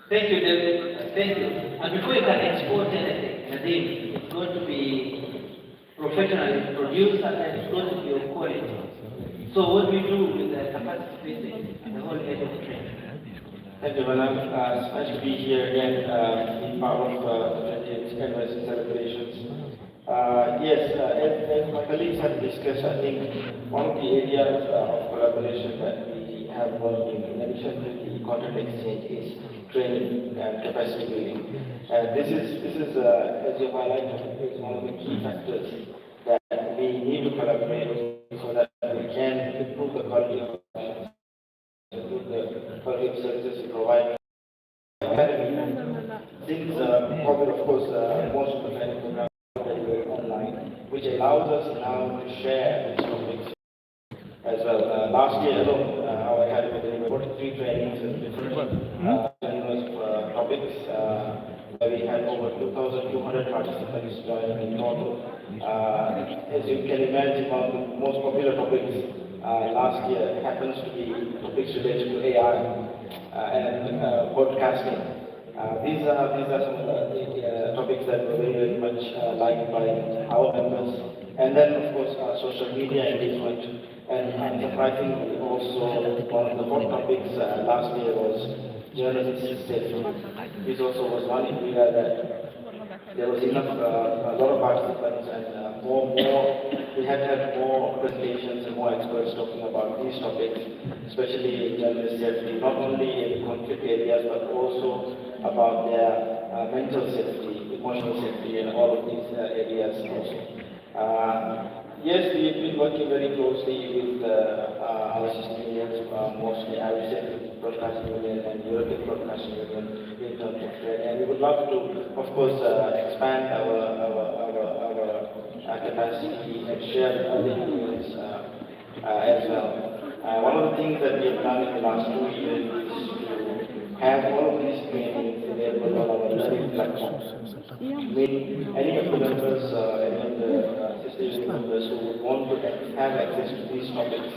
Thank you, David. Thank you. And before you can export anything, Nadim, it's going to be professionally produced and it's going to be of quality. So what we do with the capacity building and the whole area of training. Thank you, Madam. It's nice to be here again, being part of the 20th anniversary celebrations. Yes, as my colleagues have discussed, I think one of the areas of collaboration that we have worked in addition to the content exchange, is training and capacity building. And this is as you highlighted, is one of the key factors that we need to collaborate so that we can improve the quality of improve the quality of services we provide. Since COVID, of course, most of the training programs are very online, which allows us now to share these topics as well. Last year alone, our academy delivered 43 trainings in different topics. Where we had over 2,200 participants joining in total. As you can imagine, one of the most popular topics last year happens to be topics related to AI and podcasting. These are some of the topics that were very much liked by our members. And then, of course, social media engagement. And surprisingly, also one of the hot topics last year was journalist safety. This also was one area that there was enough, a lot of participants, and we had to have more presentations and more experts talking about these topics, especially journalist safety, not only in conflict areas, but also about their mental safety, emotional safety, and all of these areas also. Yes, we've been working very closely with our sister unions, mostly AUB Center Broadcasting Union and European Broadcasting Union in terms of trade. And we would love to, of course, expand our capacity and share with other unions as well. One of the things that we have done in the last 2 years is to have all of these trainings available on our learning platforms. Any of the members, any of the sister union members who would want to have access to these topics,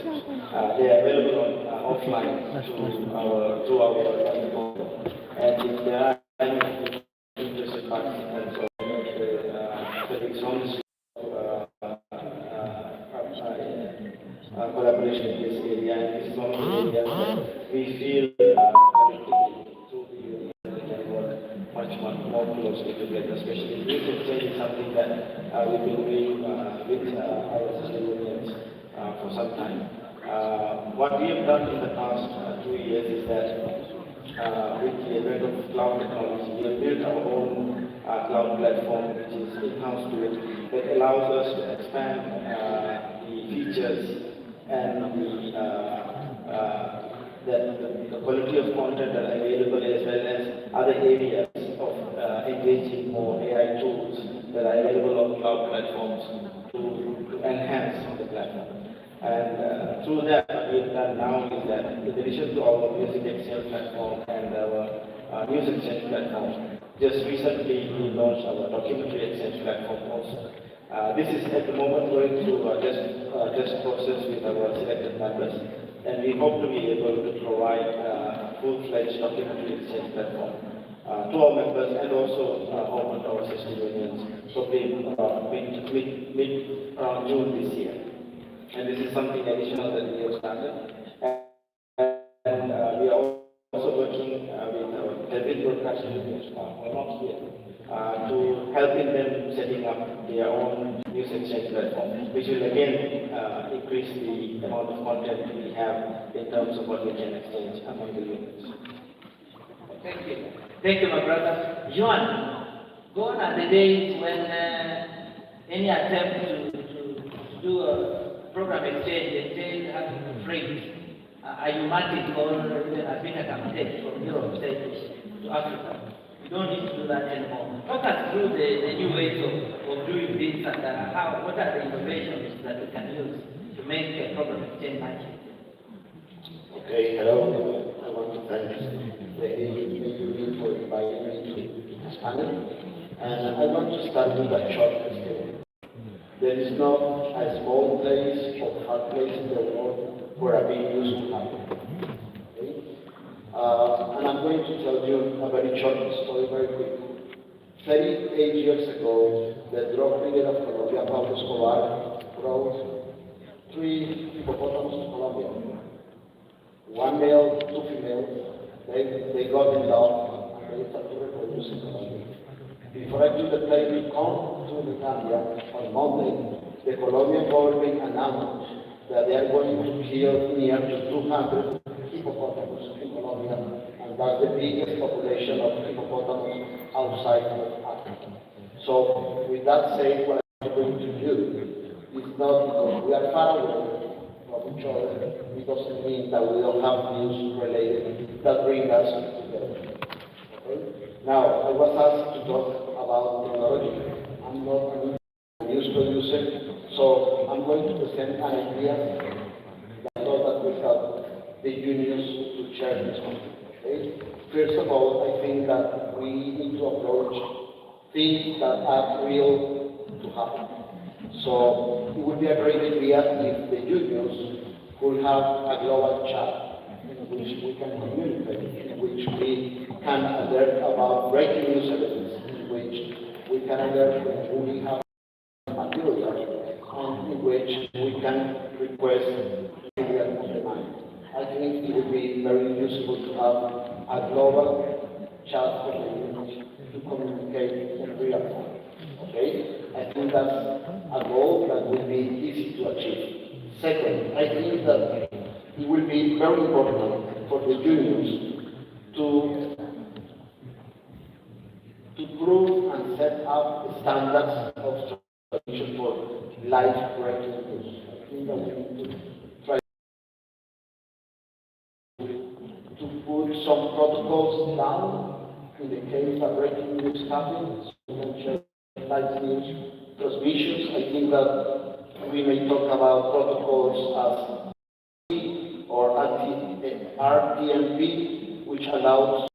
they are available offline through our learning portal. And if there are any interested participants or colleagues on this collaboration in this area, and this is one of the areas that we feel through the union we can work much more closely together, especially music trade is something that we've been doing with our sister unions for some time. What we have done in the past 2 years is that with the advent of cloud technology, we have built our own cloud platform, which is in-house to it, that allows us to expand the features and the quality of content that are available, as well as other areas of engaging more AI tools that are available on cloud platforms to enhance the platform. And through that, what we have done now is that, in addition to our music exchange platform and our news exchange platform, just recently we launched our documentary exchange platform also. This is at the moment going through a test process with our selected members, and we hope to be able to provide a full-fledged documentary exchange platform to our members, and also open to our sister unions, probably mid around June this year. And this is something additional that we have started. And we are also working with our David Broadcasting Unions, not here, to helping them setting up their own news exchange platform, which will again increase the amount of content we have in terms of what we can exchange among the unions. Thank you. Thank you, my brother. Joan, gone are the days when any attempt to do a program exchange has to be free. Idiomatic or has been attempted from Europe to Africa. You don't need to do that anymore. Talk us through the new ways of doing this, and what are the innovations that we can use to make a program exchange magic? Okay, hello. I want to thank the AUB for inviting me to this panel. And I want to start with a short story. There is not a small place or hard place in the world where a big news will happen. And I'm going to tell you a very short story, very quick. 38 years ago, the drug dealer of Colombia, Pablo Escobar, brought 3 hippopotamus to Colombia. 1 male, 2 females. They got in love and they started reproducing Colombia. Before I took the plane to come to the Gambia on Monday, the Colombian government announced that they are going to kill near to 200 hippopotamus in Colombia, and that's the biggest population of hippopotamus outside of Africa. So, with that said, what I'm going to do is not because we are far away from each other, it doesn't mean that we don't have news related that bring us together. Okay? Now, I was asked to talk about technology. I'm not a news producer, so I'm going to present an idea that I thought that will help the unions to share this one. Okay? First of all, I think that we need to approach things that are real to happen. So it would be a great idea if the unions could have a global chat in which we can communicate, in which we can alert about breaking news events, in which we can alert when we have material, and in which we can request material on demand. I think it would be very useful to have a global chat for the unions to communicate in real time. Okay? I think that's a goal that will be easy to achieve. Second, I think that it will be very important for the unions to prove and set up standards of transmission for live breaking news. I think that we need to try to put some protocols down in the case that breaking news happens, so we can check live news transmissions. I think that we may talk about protocols as or RTMP, which allows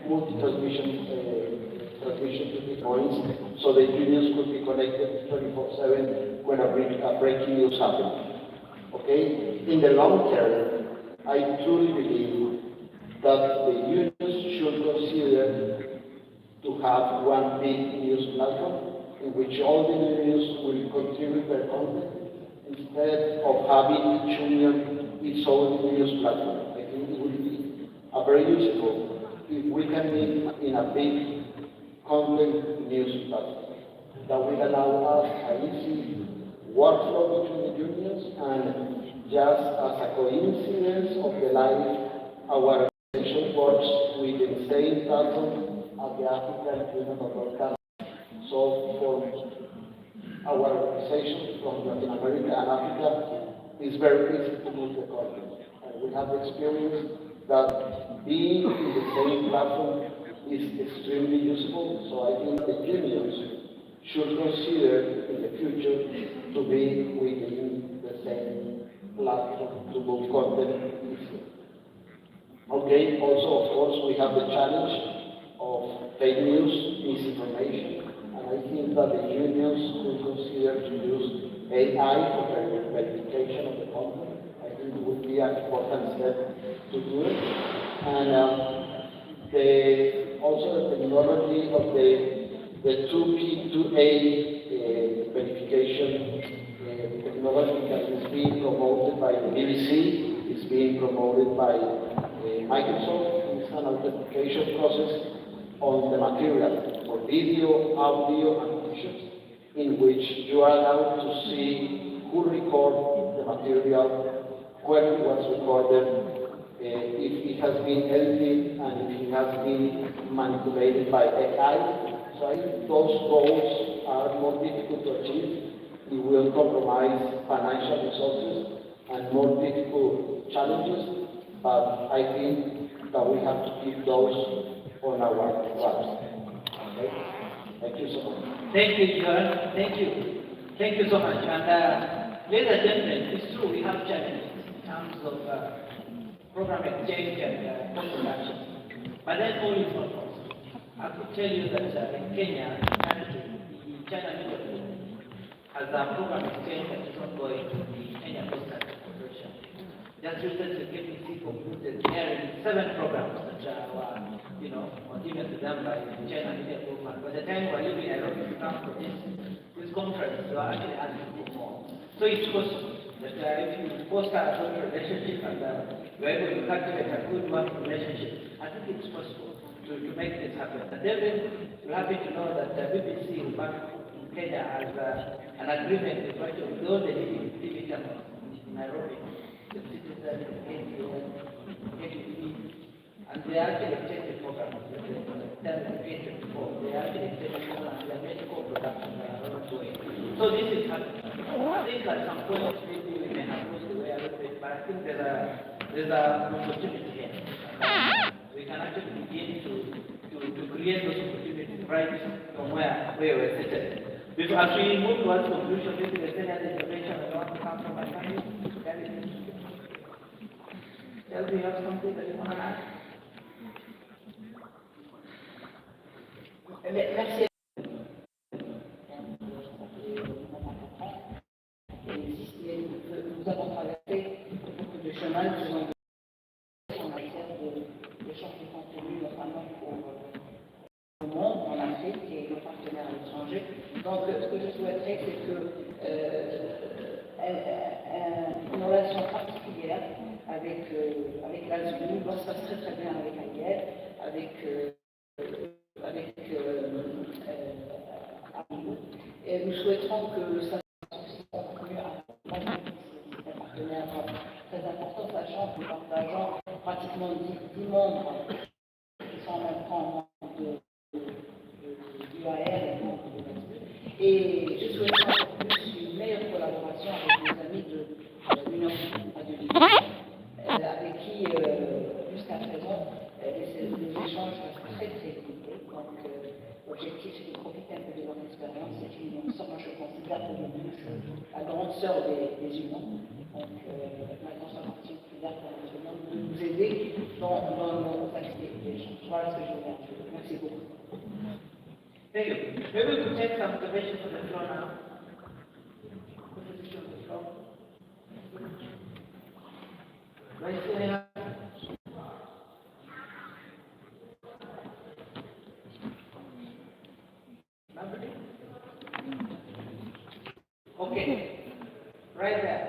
multi-transmission to the points, so the unions could be connected 24/7 when a breaking news happens. Okay? In the long term, I truly believe that the unions should consider to have one big news platform in which all the unions will contribute their content instead of having each union its own news platform. I think it would be very useful if we can meet in a big content news platform that will allow us an easy workflow between the unions, and just as a coincidence of the life, our organization works with the same platform as the African Union of Broadcasters. So for our organization from Latin America and Africa, it's very easy to move the content. And we have experience that being in the same platform is extremely useful. So I think the unions should consider in the future to be within the same platform to move content easily. Okay, also of course we have the challenge of fake news, misinformation. I think that the unions will consider to use AI for the verification of the content. I think it would be an important step to do it. And also the technology of the 2P2A verification technology that is being promoted by the BBC, is being promoted by Microsoft. It's an authentication process on the material for video, audio, and pictures, in which you are allowed to see who recorded the material, where it was recorded, if it has been edited, and if it has been manipulated by AI. So I think those goals are more difficult to achieve. It will compromise financial resources and more difficult challenges, but I think that we have to keep those on our radar. Okay? Thank you so much. Thank you, John. Thank you. Thank you so much. And ladies and gentlemen, it's true we have challenges in terms of program exchange and production. But then all is not possible. I could tell you that in Kenya, currently, the China Media Group has a program exchange that is ongoing with the Kenya Business Corporation. Just recently, KPC concluded airing 7 programs that were, given to them by the China Media Movement. By the time we were leaving Nairobi to come for this conference, we were actually asking for more. So it's possible that if you foster a good relationship and you're able to cultivate a good working relationship, I think it's possible to make this happen. And David, we're happy to know that the BBC will back in Kenya has an agreement with all the TV channels in Nairobi, the Citizen, AUB, and they actually extended programs. They actually extended programs. They are many co-productions that are not doing. So this is happening. I think at some point maybe we may have lost the way a little bit, but I think there's an opportunity here. We can actually begin to create those opportunities right from where we were seated. As we move towards conclusion, maybe there's any other information I want to come from my family. Do you have something that you want to add? Merci. Nous avons traversé beaucoup de chemin en matière d'échange de contenu, notamment pour le monde, en Afrique et nos partenaires à l'étranger. Donc, ce que je souhaiterais, c'est que une relation particulière avec l'Algérie, ça se passe très très bien avec Aïe, avec et nous souhaiterons que ça continue à c'est un partenaire très important, sachant que nous partageons pratiquement 10 membres qui sont en même temps membres de UAR et membres de l'ONU. Et je souhaiterais encore plus une meilleure collaboration avec nos amis de l'Union adultique, avec qui, jusqu'à présent, les échanges restent très très limités. Donc, l'objectif, c'est de profiter un peu de leur expérience. C'est une sorte, moi je considère que la grande sœur des humains. Donc, maintenant, ça appartient au plus international de nous aider dans nos activités d'échange. Voilà ce que je voulais dire. Merci beaucoup. Thank you. Maybe we could take some observations on the floor now. Position on the floor. Right there. Okay, right there.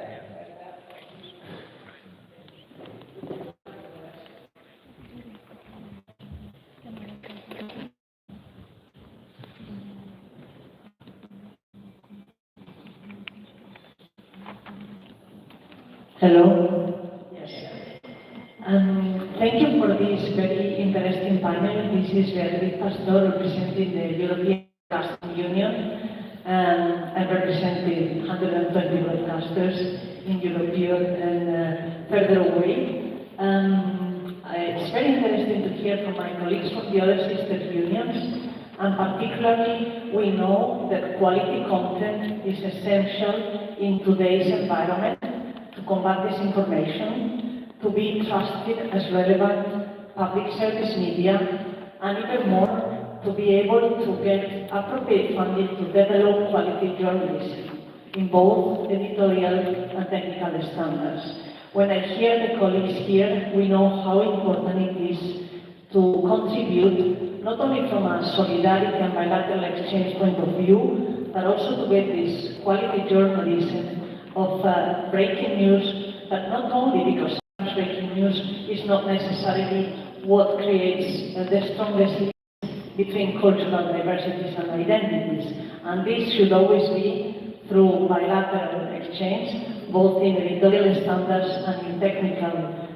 Hello. Yes. Thank you for this very interesting panel. This is Beatriz Pastor representing the European Broadcasting Union. I represented 120 broadcasters in European and further away. It's very interesting to hear from my colleagues from the other sister unions, and particularly we know that quality content is essential in today's environment to combat disinformation, to be trusted as relevant public service media, and even more, to be able to get appropriate funding to develop quality journalism in both editorial and technical standards. When I hear the colleagues here, we know how important it is to contribute, not only from a solidarity and bilateral exchange point of view, but also to get this quality journalism of breaking news, but not only because breaking news is not necessarily what creates the strongest link between cultural diversities and identities. And this should always be through bilateral exchange, both in editorial standards and in technical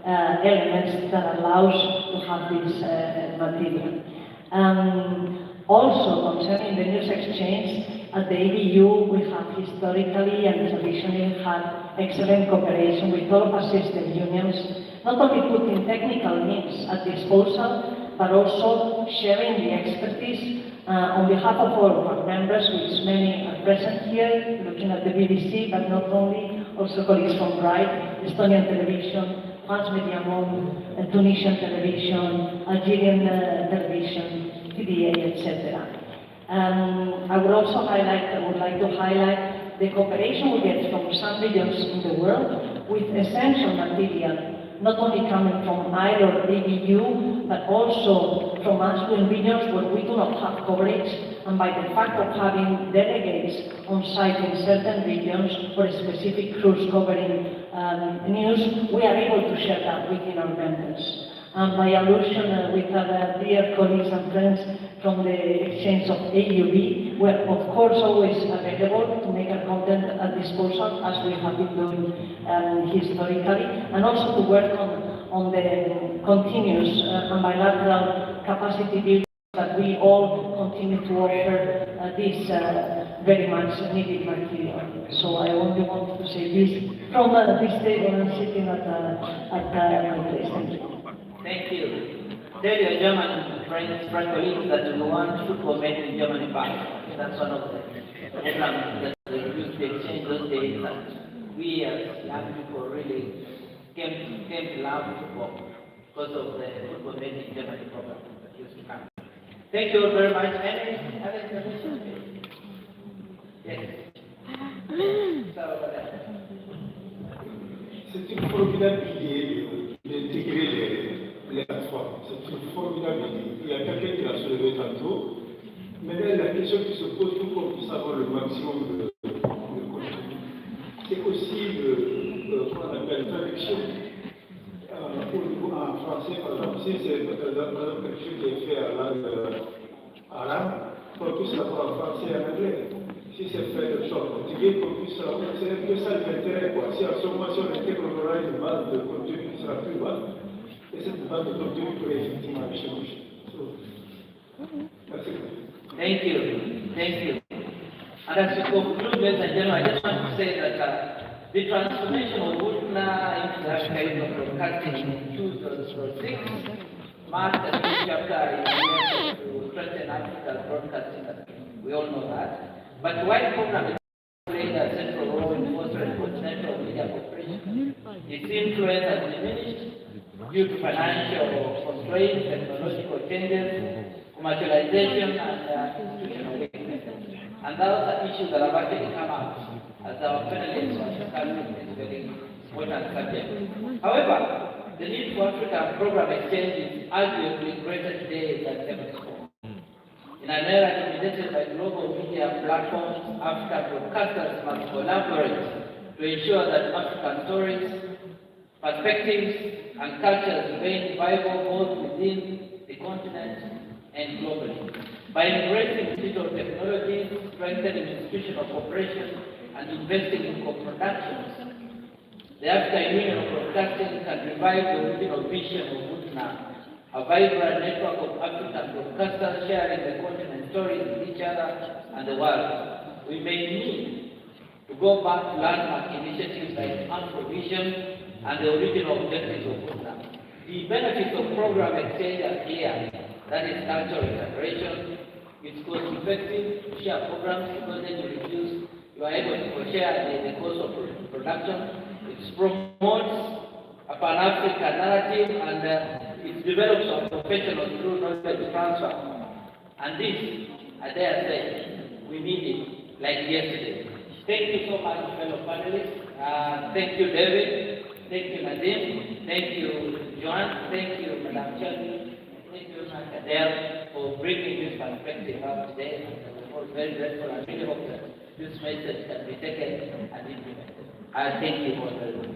elements that allows to have this material. Also, concerning the news exchange, at the EBU we have historically and traditionally had excellent cooperation with all of our sister unions, not only putting technical means at disposal, but also sharing the expertise on behalf of all of our members, which many are present here, looking at the BBC, but not only, also colleagues from Bright, Estonian Television, France Media Monde, Tunisian Television, Algerian Television, TDA, etc. I would like to highlight the cooperation we get from some regions in the world with essential material, not only coming from IRO or ABU, but also from affluent regions where we do not have coverage, and by the fact of having delegates on site in certain regions for specific crews covering news, we are able to share that within our members. By allusion with other dear colleagues and friends from the exchange of AUB, we're of course always available to make our content at disposal as we have been doing historically, and also to work on the continuous and bilateral capacity building that we all continue to offer this very much needed material. So I only want to say this from this table and sitting at my place. Thank you. Thank you. Tell your German friends, colleagues that we want football match in Germany back. That's one of the programs that they used to exchange those days. And we as young people really came to love football because of the football match in Germany program that used to come. Thank you all very much. Any other questions? Yes. C'est une formidable idée d'intégrer les plateformes. C'est une formidable idée. Il y a quelqu'un qui l'a soulevé tantôt. Maintenant, la question qui se pose pour qu'on puisse avoir le maximum de contenu, c'est aussi qu'on appelle traduction. Au niveau en français, par exemple, si c'est par exemple quelque chose qui est fait à langue arabe, qu'on puisse l'avoir en français et en anglais. Si c'est fait de sorte portugais, qu'on puisse savoir, c'est un peu ça l'intérêt, quoi. Si à ce moment, si on intègre, on aura une base de contenu qui sera plus vaste, et cette base de contenu pourrait effectivement changer. Merci. Thank you. Thank you. And as we conclude, ladies and gentlemen, I just want to say that the transformation of Woodna into the archive of broadcasting in 2006 marked a new chapter in the effort to strengthen Africa's broadcasting industry. We all know that. But while the program is playing a central role in fostering continental media cooperation, its influence has diminished due to financial constraints, technological changes, commercialization, and institutional weakness. And those are issues that have actually come out as our panelists are discussing this very important subject. However, the need for African program exchange is arguably greater today than ever before. In an era dominated by global media platforms, African broadcasters must collaborate to ensure that African stories, perspectives, and cultures remain viable both within the continent and globally. By embracing digital technologies, strengthening institutional cooperation, and investing in co-productions, the African Union of Broadcasting can revive the original vision of Woodna, a vibrant network of African broadcasters sharing the continent's stories with each other and the world. We may need to go back to landmark initiatives like Afrovision and the original objectives of Woodna. The benefits of program exchange are clear. That is cultural integration. It's cost-effective to share programs because then you are able to share the cost of production. It promotes a Pan-African narrative and it develops our professionals through knowledge transfer. And this, I dare say, we need it like yesterday. Thank you so much, fellow panelists. Thank you, David. Thank you, Nadim. Thank you, Joan. Thank you, Madam Chairman. Thank you, Adele, for bringing this perspective up today. We're all very grateful and really hope that this message can be taken and implemented. I thank you all very much.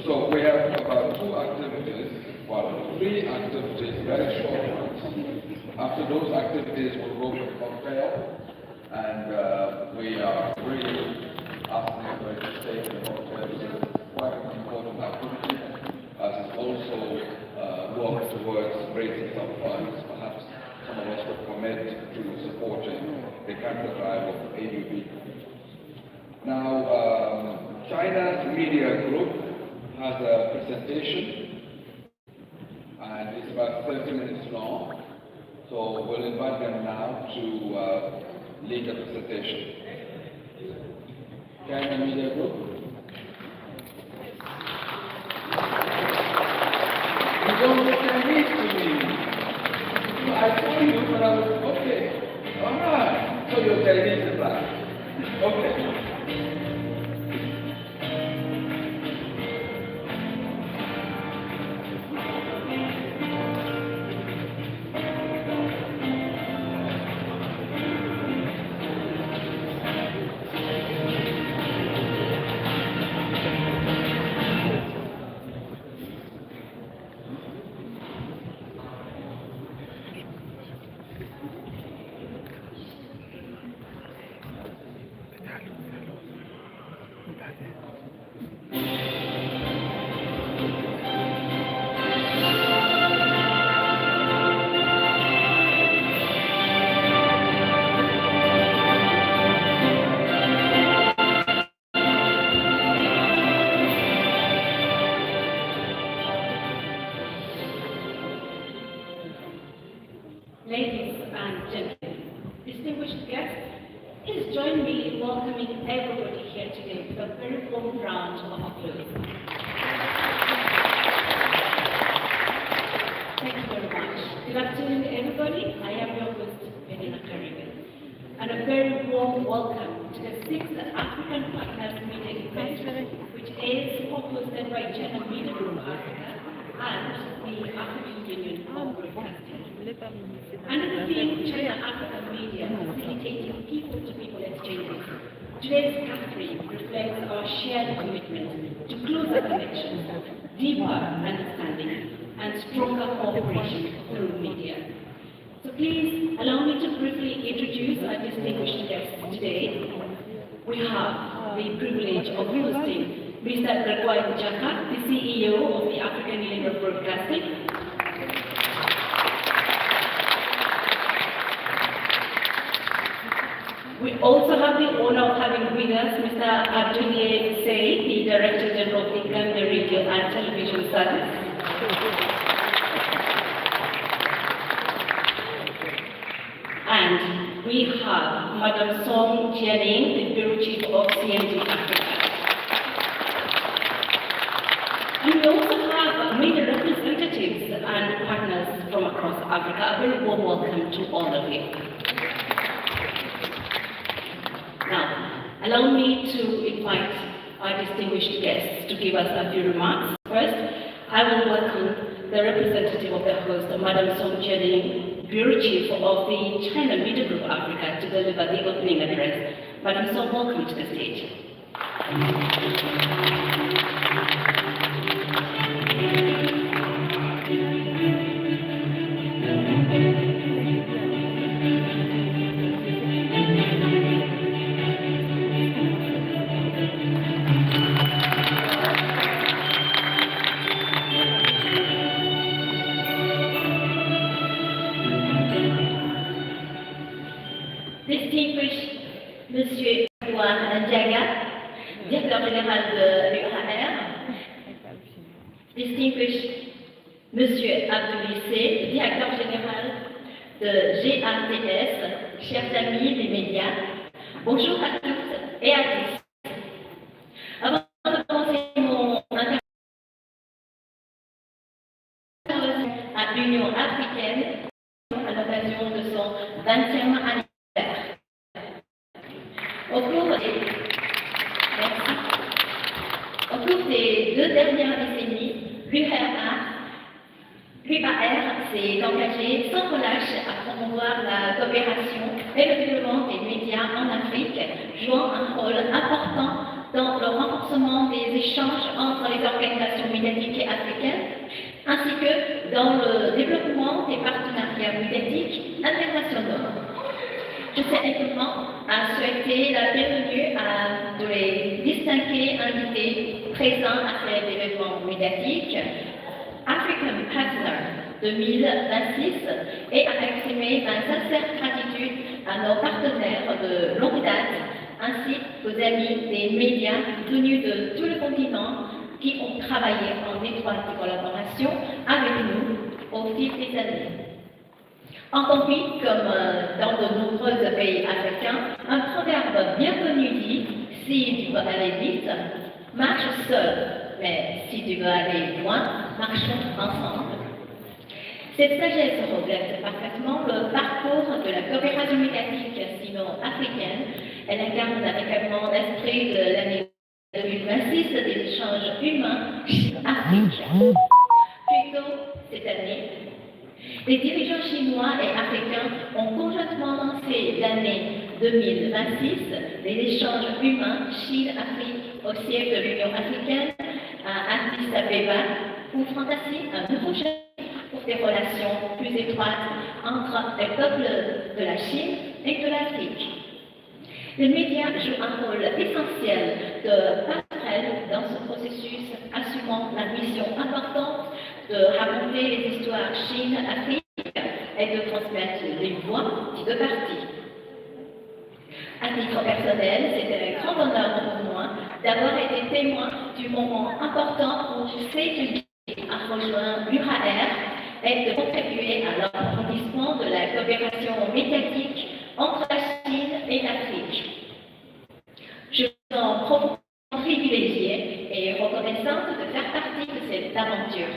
So we have about 2 activities, well, 3 activities, very short ones. After those activities, we'll go for cocktail, and we are really asking everybody to stay in the cocktail. It's quite an important activity, as it also works towards raising some funds. Perhaps some of us will commit to supporting the cancer drive of AUB. Now, China's media group has a presentation, and it's about 30 minutes long. So we'll invite them now to lead the presentation. Can the media group? You don't look Chinese to me. I told you when I was, okay. All right. So you're Chinese is right. Okay. Ladies and gentlemen, distinguished guests, please join me in welcoming everybody here today with a very warm round of applause. Thank you very much. Good afternoon, everybody. I am your host, Medina Caribbean. And a very warm welcome to the 6th African Partners Media Event, which is hosted by Channel Media Group Africa and the African Union of Broadcasting. Under the theme China African Media facilitating people-to-people exchanges, today's gathering reflects our shared commitment to closer connections, deeper understanding, and stronger cooperation through media. So please allow me to briefly introduce our distinguished guests today. We have the privilege of hosting Mr. Gregoire Njaka, the CEO of the African Union of Broadcasting. We also have the honor of having with us Mr. Abdoulaye Sey, the Director General of the Gambia Radio and Television Service. And we have Madam Song Jianing, the Bureau Chief of CMD Africa. And we also have media representatives and partners from across Africa. A very warm welcome to all of you. Now, allow me to invite our distinguished guests to give us a few remarks. First, I will welcome the representative of the host, Madam Song Jianing, Bureau Chief of the China Media Group Africa, to deliver the opening address. Madam Song, welcome to the stage. Distinguished Monsieur Ndiaga, Directeur Général de l'UAR, Distinguished Monsieur Abdoulaye Sey, Directeur Général de GATS, chers amis des médias, bonjour à toutes et à tous. Avant de commencer mon intervention à l'Union africaine, à l'occasion de son 20e anniversaire. Au cours des 2 dernières décennies, l'UAR s'est engagé sans relâche à promouvoir la coopération et le développement des médias en Afrique, jouant un rôle important dans le renforcement des échanges entre les organisations médiatiques africaines, ainsi que dans le développement des partenariats médiatiques internationaux. Je tiens également à souhaiter la bienvenue à tous les distingués invités présents à cet événement médiatique, African Partner 2026, et à exprimer ma sincère gratitude à nos partenaires de longue date, ainsi qu'aux amis des médias venus de tout le continent qui ont travaillé en étroite collaboration avec nous au fil des années. En copie, comme dans de nombreux pays africains, un proverbe bien connu dit « Si tu veux aller vite, marche seul, mais si tu veux aller loin, marchons ensemble ». Cette sagesse reflète parfaitement le parcours de la coopération médiatique sino-africaine. Elle incarne véritablement l'esprit de l'année 2026 des échanges humains africains. Plus tôt cette année, les dirigeants chinois et africains ont conjointement lancé l'année 2026 des échanges humains Chine-Afrique au siège de l'Union africaine à Addis Abeba pour fantasmer un nouveau chapitre pour des relations plus étroites entre les peuples de la Chine et de l'Afrique. Les médias jouent un rôle essentiel de passerelle dans ce processus, assumant la mission importante de raconter les histoires Chine-Afrique et de transmettre les voix des deux parties. À titre personnel, c'était un grand honneur pour moi d'avoir été témoin du moment important où CETUD a rejoint l'UAR et de contribuer à l'approfondissement de la coopération médiatique entre la Chine et l'Afrique. Je me sens profondément privilégiée et reconnaissante de faire partie de cette aventure.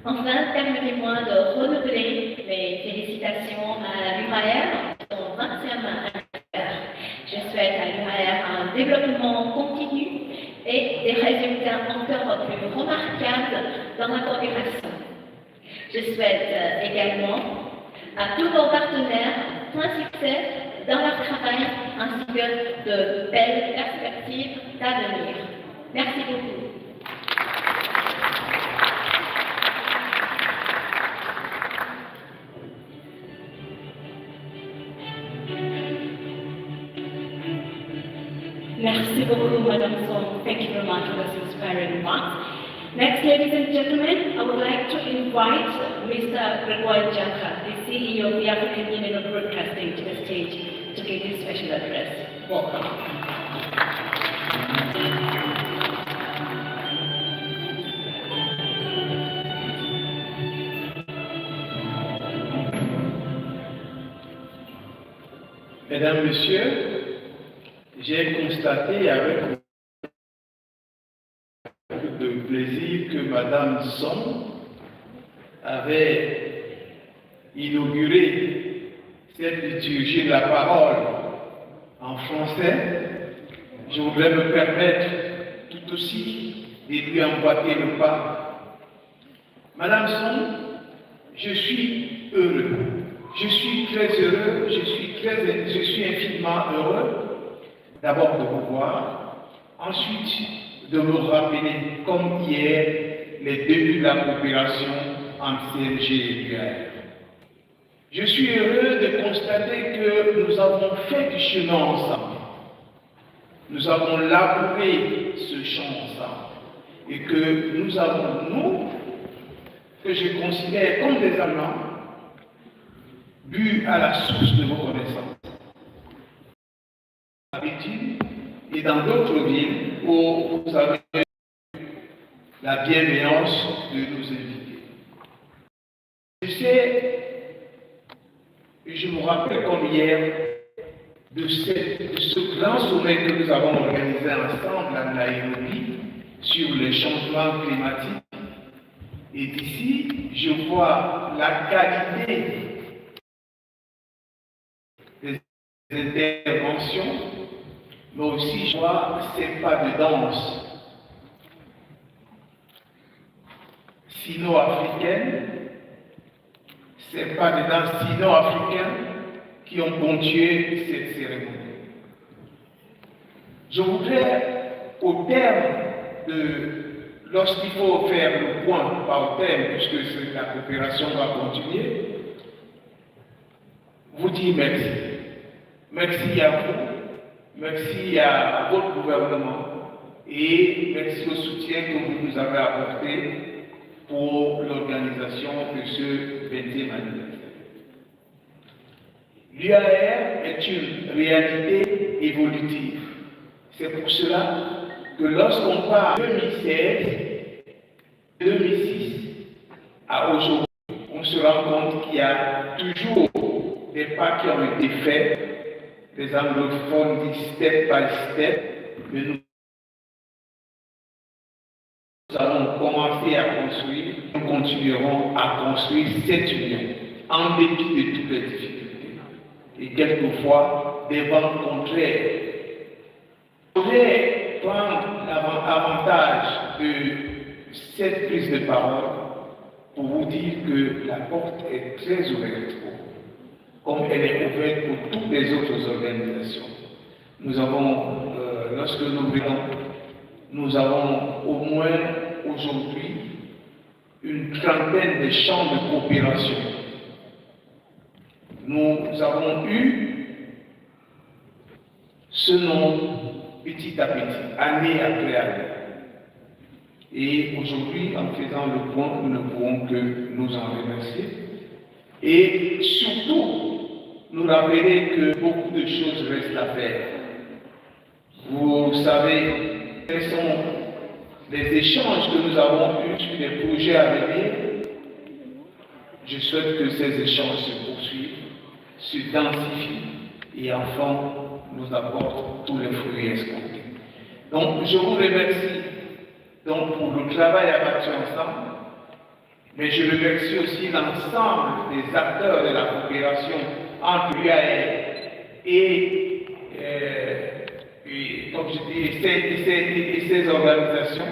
Enfin, permettez-moi de renouveler mes félicitations à l'UAR pour son 20e anniversaire. Je souhaite à l'UAR un développement continu et des résultats encore plus remarquables dans la coopération. Je souhaite également à tous nos partenaires plein succès dans leur travail ainsi que de belles perspectives d'avenir. Merci beaucoup. Merci beaucoup, Madam Song. Thank you very much for this inspiring remarks. Next, ladies and gentlemen, I would like to invite Mr. Gregoire Jaka, the CEO of the African Union of Broadcasting, to the stage to give his special address. Welcome. Mesdames, Messieurs, j'ai constaté avec de plaisir que Madame Song avait inauguré cette liturgie de la parole en français. Je voudrais me permettre tout aussi de lui emboîter le pas. Madame Song, je suis heureux, je suis très heureux, je suis infiniment heureux d'abord de vous voir, ensuite de me rappeler comme hier les débuts de la coopération entre CNG et UAR. Je suis heureux de constater que nous avons fait du chemin ensemble. Nous avons labouré ce champ ensemble et que nous avons, nous, que je considère comme des Allemands, bu à la source de vos connaissances. Et dans d'autres villes où vous avez la bienveillance de nous inviter. Je sais, je me rappelle comme hier de ce grand sommet que nous avons organisé ensemble à AUB sur les changements climatiques. Et d'ici, je vois la qualité des interventions, mais aussi je vois ces pas de danse sino-africaines, ces pas de danse sino-africains qui ont ponctué cette cérémonie. Je voudrais, au terme lorsqu'il faut faire le point par thème, puisque la coopération va continuer, vous dire merci. Merci à vous. Merci à votre gouvernement et merci au soutien que vous nous avez apporté pour l'organisation de ce 20e anniversaire. L'UAR est une réalité évolutive. C'est pour cela que lorsqu'on parle de 2016, 2006 à aujourd'hui, on se rend compte qu'il y y a toujours des pas qui ont été faits. Les anglophones disent step by step, mais nous allons commencer à construire, nous continuerons à construire cette union, en dépit de toutes les difficultés. Et quelquefois, des vents contraires. Je voudrais prendre l'avantage de cette prise de parole pour vous dire que la porte est très ouverte, comme elle est ouverte pour toutes les autres organisations. Nous avons, lorsque nous venons, nous avons au moins aujourd'hui une trentaine de champs de coopération. Nous avons eu ce nom petit à petit, année après année. Et aujourd'hui, en faisant le point, nous ne pouvons que nous en remercier. Et surtout, nous rappeler que beaucoup de choses restent à faire. Vous savez quels sont les échanges que nous avons eus sur des projets à venir. Je souhaite que ces échanges se poursuivent, se densifient et enfin nous apportent tous les fruits escomptés. Donc, je vous remercie donc, pour le travail abattu ensemble, mais je remercie aussi l'ensemble des acteurs de la coopération entre l'UAR et comme je dis, ces organisations.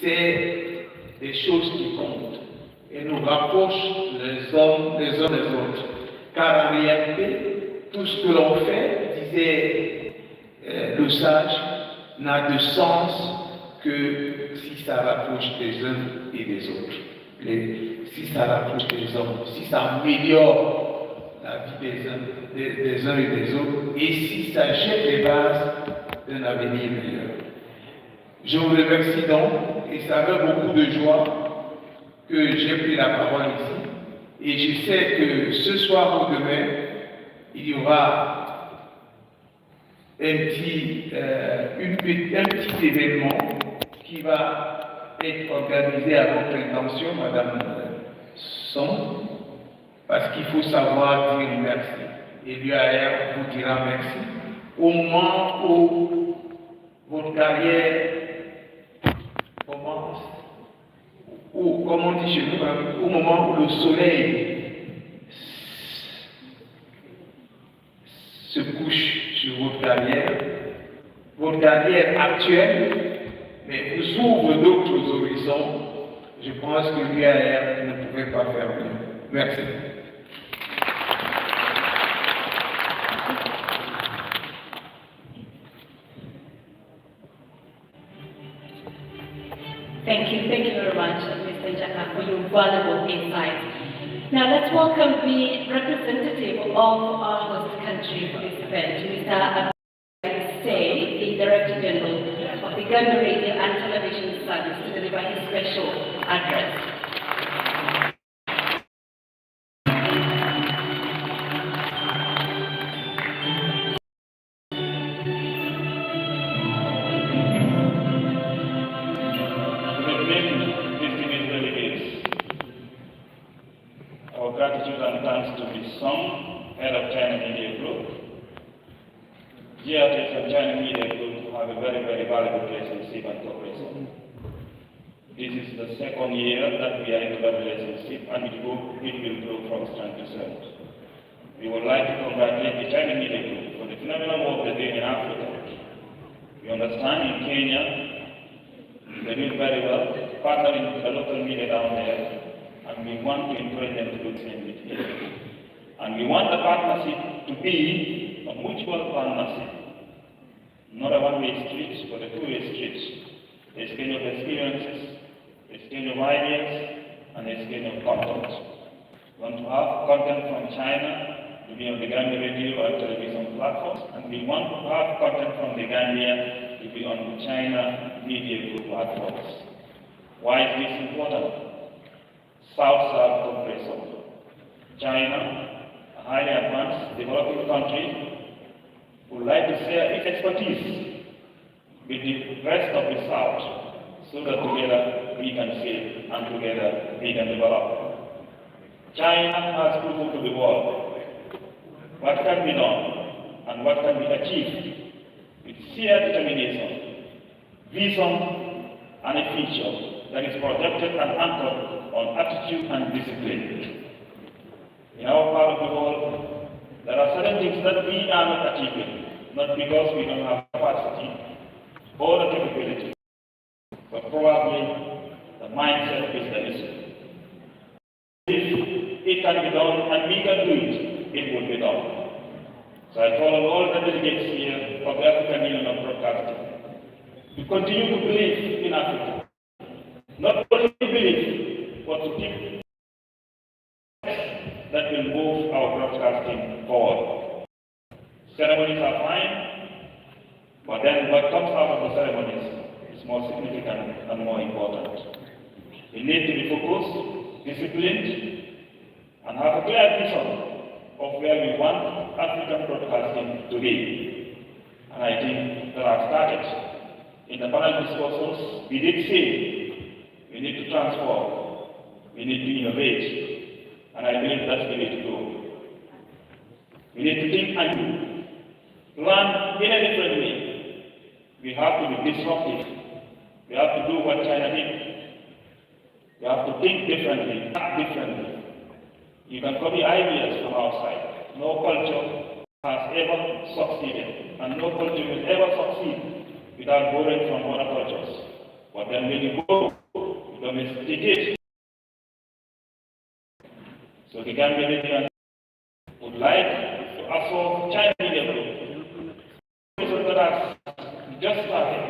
C'est des choses qui comptent et nous rapprochent les hommes des autres. Car en réalité, tout ce que l'on fait, disait le sage, n'a de sens que si ça rapproche des uns et des autres. Si ça rapproche des hommes, si ça améliore la vie des uns et des autres, et si ça jette les bases d'un avenir meilleur. Je vous remercie donc, et ça fait beaucoup de joie que j'ai pris la parole ici. Et je sais que ce soir ou demain, il y aura un petit événement qui va être organisé à votre intention, Madame Son, parce qu'il faut savoir dire merci. Et l'UAR vous dira merci. Au moment où votre carrière commence, ou comme on dit chez nous, au moment où le soleil se couche sur votre carrière actuelle, mais vous ouvre d'autres horizons, je pense que l'UAR ne pouvait pas faire mieux. Merci. Thank you very much, Mr. Jaka, for your valuable insights. Now let's welcome the representative of our host country for this event, Mr. Say, the Director General of the Ghana Radio and Television Service, to deliver his special address. Gratitude and thanks to the Song, head of China Media Group. GRTS and China Media Group have a very, very valuable relationship and cooperation. This is the second year that we are in that relationship, and it will grow from strength to strength. We would like to congratulate the China Media Group for the phenomenal work they're doing in Africa. We understand in Kenya, they're doing very well, partnering with the local media down there. And we want to encourage them to do the same with here. And we want the partnership to be a mutual partnership, not a one-way street, but a two-way street. A exchange of experiences, a exchange of ideas, and a exchange of content. We want to have content from China to be on the Gambia radio and television platforms, and we want to have content from the Gambia to be on the China media group platforms. Why is this important? South-South cooperation. China, a highly advanced, developing country, would like to share its expertise with the rest of the South so that together we can save and together we can develop. China has proven to the world what can be done and what can be achieved with sheer determination, vision, and a future that is projected and anchored on attitude and discipline. In our part of the world, there are certain things that we are not achieving, not because we don't have capacity or the capability, but probably the mindset is the issue. If it can be done and we can do it, it will be done. So I call on all the delegates here of the African Union of Broadcasting to continue to believe in Africa. Not only believe, but to keep that will move our broadcasting forward. Ceremonies are fine, but then what comes out of the ceremonies is more significant and more important. We need to be focused, disciplined, and have a clear vision of where we want African broadcasting to be. And I think there are started. In the panel discussions, we did say we need to transform, we need to innovate, and I believe that's the way to go. We need to think and plan in a different way. We have to be disruptive. We have to do what China did. We have to think differently, act differently. You can copy ideas from outside. No culture has ever succeeded, and no culture will ever succeed without borrowing from other cultures. But then when you go, you domesticate. So the Gambian would like to absorb China media group. So that's just starting.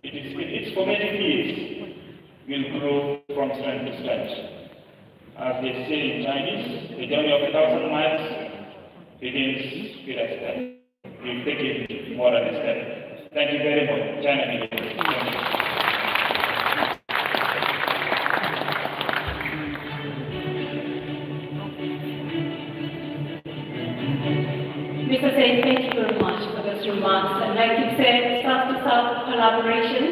It is in its formative years will grow from strength to strength. As they say in Chinese, the journey of 1,000 miles begins with a step. We've taken more than a step. Thank you very much. China media. Mr. Sain, thank you very much for those remarks. And like you said, South-to-South collaboration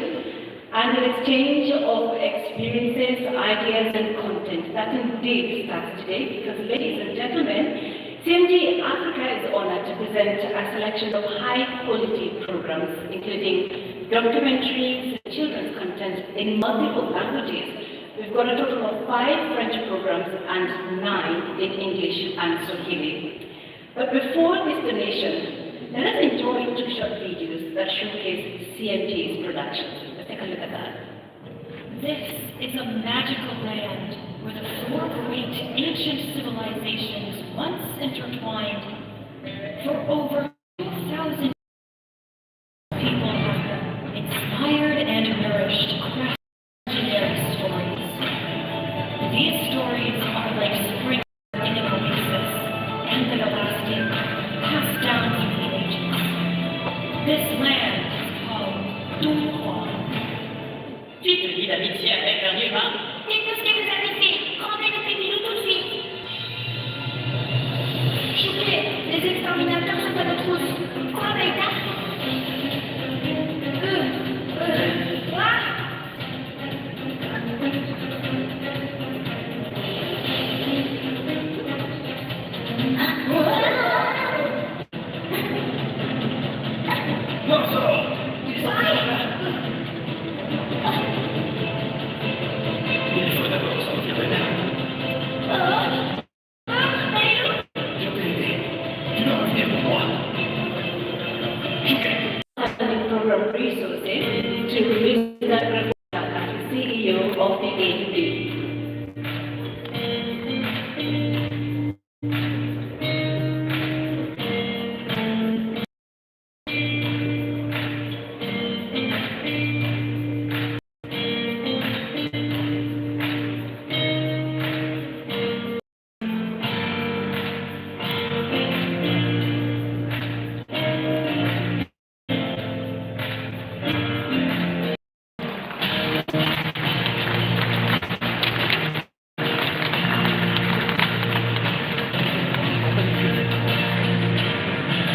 and an exchange of experiences, ideas, and content. That indeed starts today because, ladies and gentlemen, CMG Africa is honored to present a selection of high-quality programs, including documentaries, children's content in multiple languages. We've got a total of 5 French programs and 9 in English and Swahili. But before this donation, let us enjoy 2 short videos that showcase CMG's productions. Let's take a look at that. This is a magical land where the 4 great ancient civilizations once intertwined. For over 2,000 people have inspired and nourished craft legendary stories. These stories are like spring in an oasis, everlasting, passed down through the ages. This land is called Dunhuang. Tu te lis d'amitié avec un humain? C'est tout ce que vous avez fait. Rendez le péninou tout de suite. Choqué, les exterminateurs sont à notre trousse. Quoi, Beta? Quoi? Program resources to Mr. CEO of the AUB.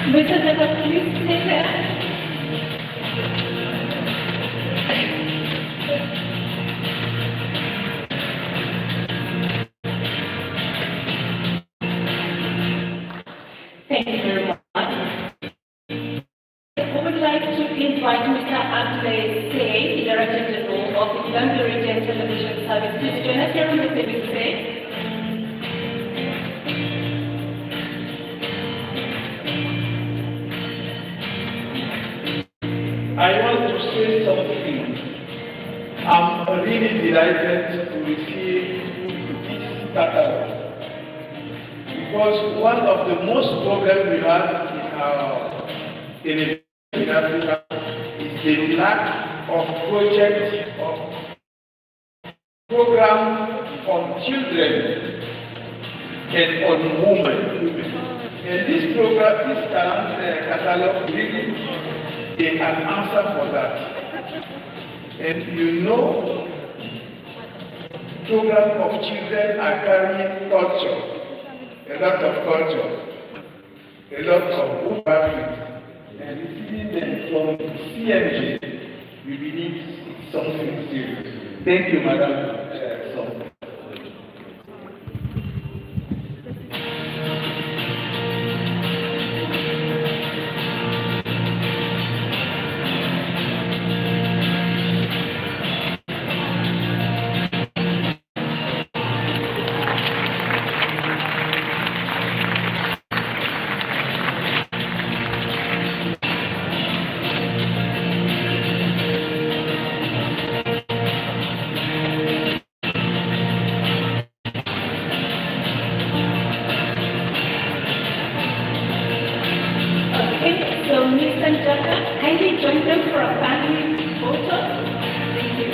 Mr. Decker, please stay there. invite Mr. Abdullah Say, the Director General of the Uganda Region Television Service. Please join us here on the table, Say. I want to say something. I'm really delighted to receive this catalog because one of the most problems we have in Africa is the lack of projects of program on children and on women. And this program, this catalog really is an answer for that. And you know, program of children are carrying culture, a lot of culture, a lot of value, and receiving them from CMG, we believe it's something serious. Thank you, Madam. Kindly join them for a family photo. Thank you.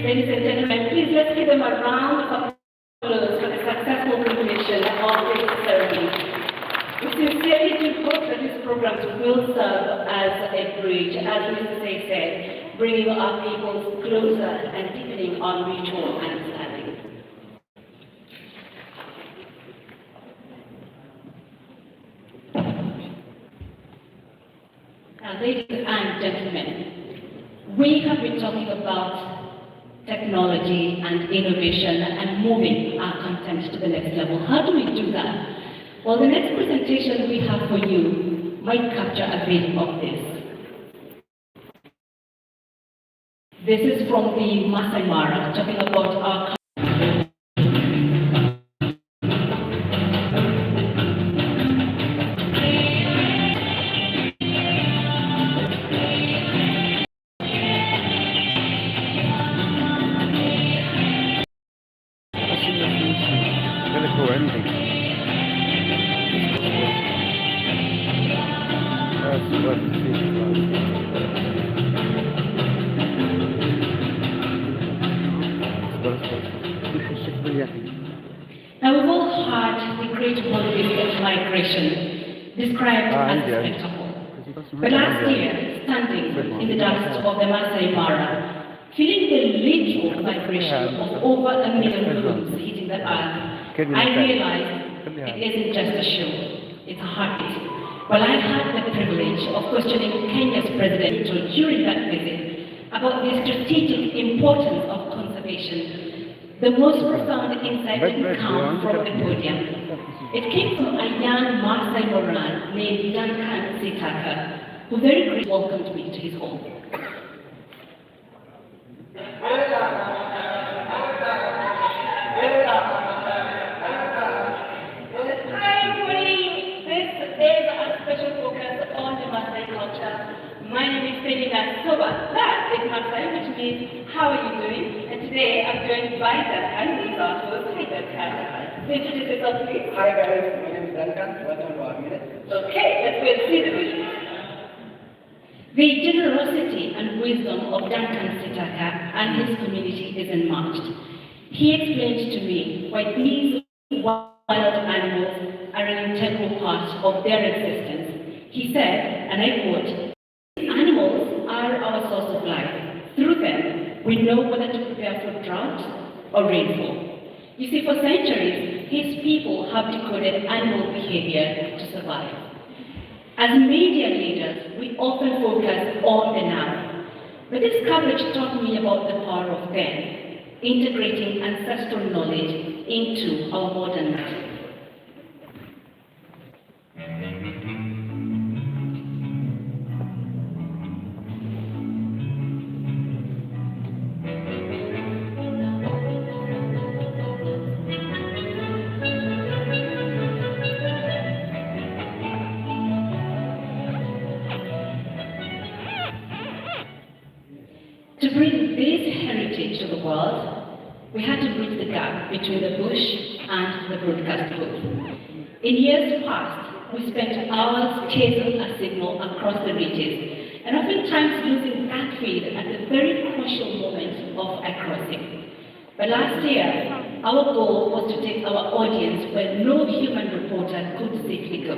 Ladies and gentlemen, please let's give them a round of applause for the successful completion of this ceremony. We sincerely do hope that these programs will serve as a bridge, as Mr. Say said, bringing our peoples closer and deepening our mutual understanding. Now, ladies and gentlemen, we have been talking about technology and innovation and moving our content to the next level. How do we do that? Well, the next presentation we have for you might capture a bit of this. This is from the Masai Mara, talking about our Now, we've all heard the great holiday migration described as a spectacle. But last year, standing in the dust of the Masai Mara, feeling the literal vibration of over 1 million rooms hitting the earth, I realized it isn't just a show, it's a heartbeat. Well, I had the privilege of questioning Kenya's President during that visit about the strategic importance of conservation. The most profound insight didn't come from the podium. It came from a young Maasai Moran named Duncan Sitaka, who very gratefully welcomed me to his home. Special focus on the Maasai culture. My name is Selina Soba. That is Maasai, which means how are you doing? And today I'm joined by Duncan. He's our host. Hi Duncan. So introduce yourself, please. Hi guys, my name is Duncan. Welcome to our meeting. Okay, let's go and see the video. The generosity and wisdom of Duncan Sitaka and his community is unmatched. He explained to me why these wild animals are an integral part of their existence. He said, and I quote, "Animals are our source of life. Through them, we know whether to prepare for drought or rainfall." You see, for centuries, his people have decoded animal behavior to survive. As media leaders, we often focus on the now, but this coverage taught me about the power of then, integrating ancestral knowledge into our modern life. To bring this heritage to the world, we had to bridge the gap between the bush and the broadcast booth. In years past, we spent hours chasing a signal across the ridges, and oftentimes losing that feed at the very crucial moment of a crossing. But last year, our goal was to take our audience where no human reporter could safely go.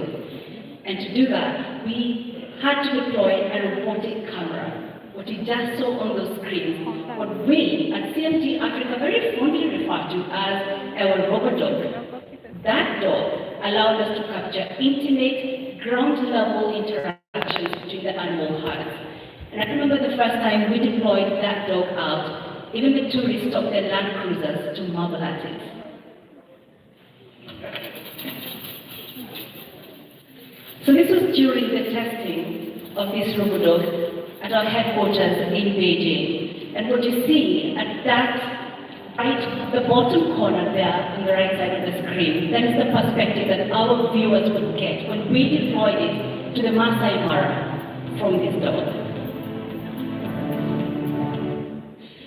And to do that, we had to deploy a robotic camera. What you just saw on those screens, what we at CMT Africa very fondly refer to as our robot dog. That dog allowed us to capture intimate, ground-level interactions between the animal herds. And I remember the first time we deployed that dog out, even the tourists stopped their Land Cruisers to marvel at it. So this was during the testing of this robot dog at our headquarters in Beijing. And what you see at that right, the bottom corner there on the right side of the screen, that is the perspective that our viewers would get when we deployed it to the Masai Mara from this dog.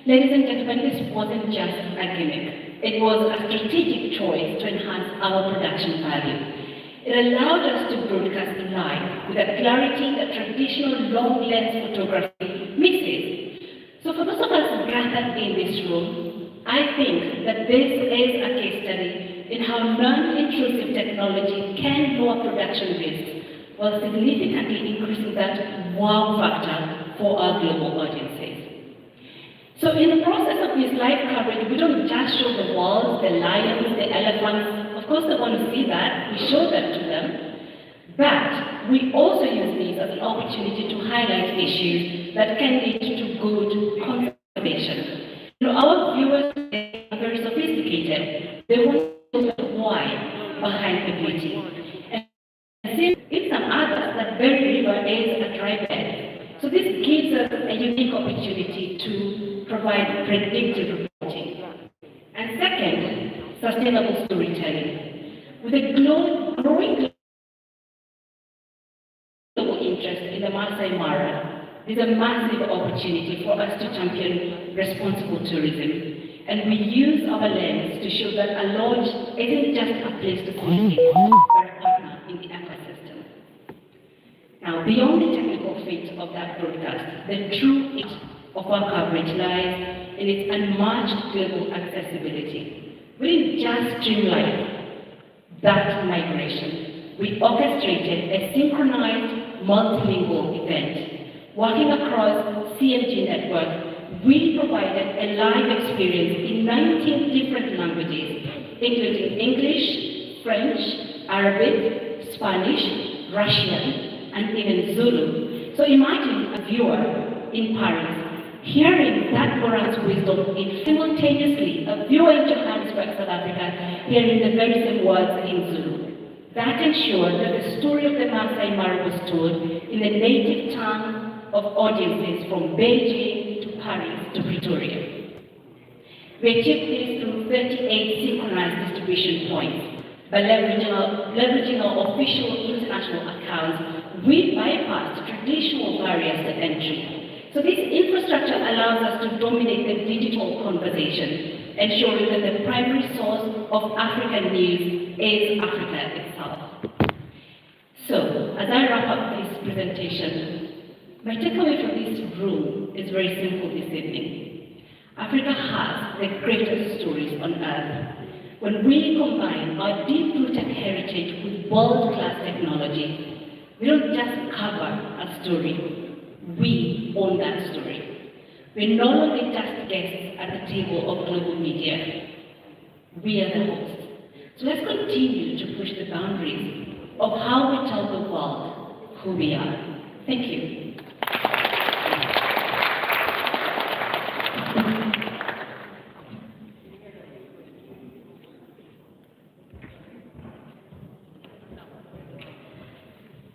Ladies and gentlemen, this wasn't just a gimmick. It was a strategic choice to enhance our production value. It allowed us to broadcast live with a clarity that traditional long-lens photography misses. So for those of us gathered in this room, I think that this is a case study in how non-intrusive technology can lower production risks while significantly increasing that wow factor for our global audiences. So in the process of this live coverage, we don't just show the walls, the lions, the elephants. Of course they want to see that, we show that to them. But we also use these as an opportunity to highlight issues that can lead to good conservation. You know, our viewers are very sophisticated. They want to know the why behind the beauty. And since in some others, that very river is a dry bed. So this gives us a unique opportunity to provide predictive reporting. And second, sustainable storytelling. With a growing global interest in the Masai Mara, there's a massive opportunity for us to champion responsible tourism. And we use our lens to show that a lodge isn't just a place to stay, but a partner in the ecosystem. Now, beyond the technical feat of that broadcast, the true it of our coverage lies in its unmatched global accessibility. We didn't just streamline that migration. We orchestrated a synchronized multilingual event. Working across CMG network, we provided a live experience in 19 different languages, including English, French, Arabic, Spanish, Russian, and even Zulu. So imagine a viewer in Paris hearing that Quran's wisdom in simultaneously a viewer in Johannesburg, South Africa, hearing the very same words in Zulu. That ensured that the story of the Masai Mara was told in the native tongue of audiences from Beijing to Paris to Pretoria. We achieved this through 38 synchronized distribution points. By leveraging our official international accounts, we bypassed traditional barriers to entry. So this infrastructure allows us to dominate the digital conversation, ensuring that the primary source of African news is Africa itself. So, as I wrap up this presentation, my takeaway from this room is very simple this evening. Africa has the greatest stories on earth. When we combine our deep-rooted heritage with world-class technology, we don't just cover a story, we own that story. We're no longer just guests at the table of global media. We are the hosts. So let's continue to push the boundaries of how we tell the world who we are. Thank you.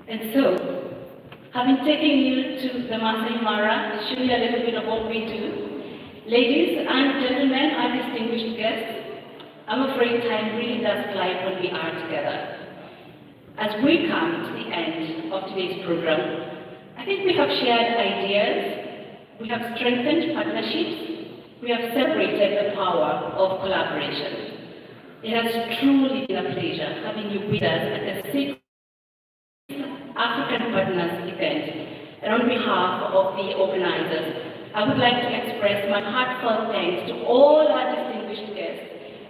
And so, having taken you to the Masai Mara, to show you a little bit of what we do, ladies and gentlemen, our distinguished guests, I'm afraid time really does fly when we are together. As we come to the end of today's program, I think we have shared ideas, we have strengthened partnerships, we have celebrated the power of collaboration. It has truly been a pleasure having you with us at the 6th African Partners event. And on behalf of the organizers, I would like to express my heartfelt thanks to all our distinguished guests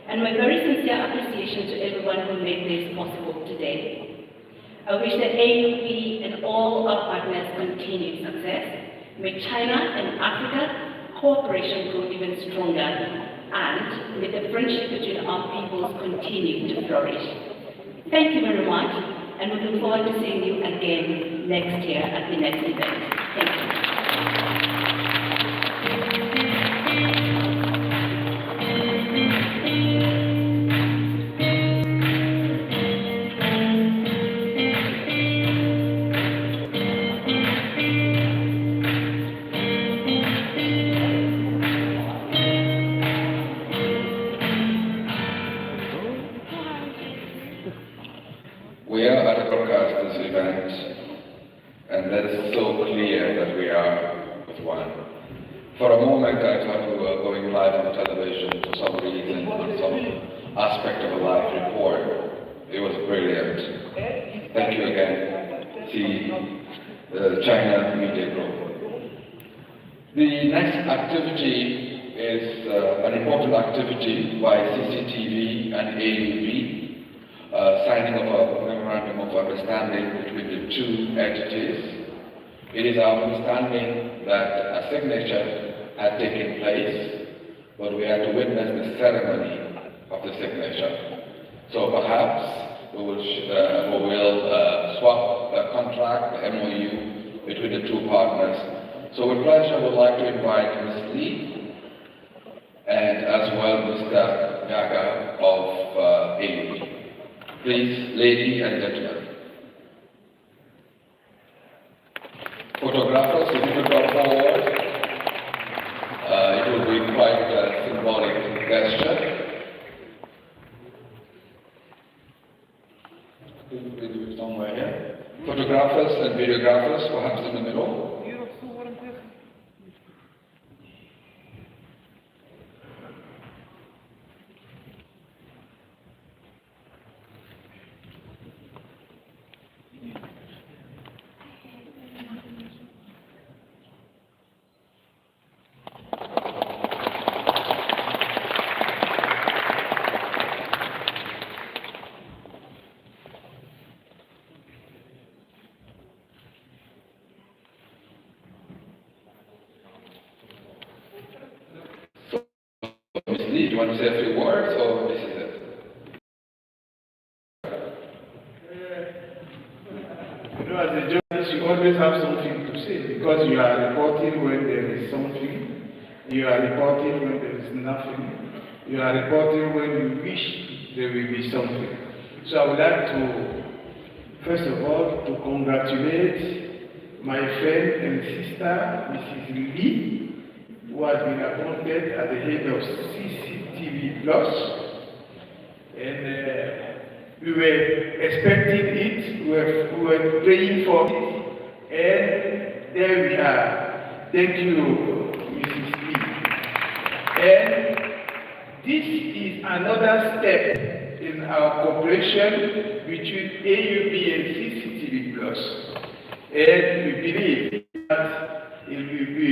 and my very sincere appreciation to everyone who made this possible today. I wish that AUB and all our partners continued success. May China and Africa cooperation grow even stronger, and may the friendship between our peoples continue to flourish. Thank you very much, and we look forward to seeing you again next year at the next event. Thank you. We are at a broadcasters event, and that is so clear that we are with one. For a moment, I thought we were going live on television for some reason, on some aspect of a live report. It was brilliant. Thank you again, the China Media Group. The next activity is an important activity by CCTV and AUB. Signing of a memorandum of understanding between the two entities. It is our understanding that a signature had taken place, but we had to witness the ceremony of the signature. So perhaps we will swap the contract, the MOU, between the two partners. So with pleasure, I would like to invite Ms. Lee and as well Mr. Gaga of AUB. Please, ladies and gentlemen. Photographers, if you could come forward, it will be quite a symbolic gesture. We do it somewhere here. Photographers and videographers, perhaps in the middle. Ms. Lee, do you want to say a few words, or this is it? As a journalist, you always have something to say because you are reporting when there is something, you are reporting when there is nothing, you are reporting when you wish there will be something. So I would like to, first of all, to congratulate my friend and sister, Mrs. Lee, who has been appointed at the head of CCTV Plus. And we were expecting it, we were praying for it, and there we are. Thank you, Mrs. Lee. And this is another step in our cooperation between AUB and CCTV Plus. And we believe that it will be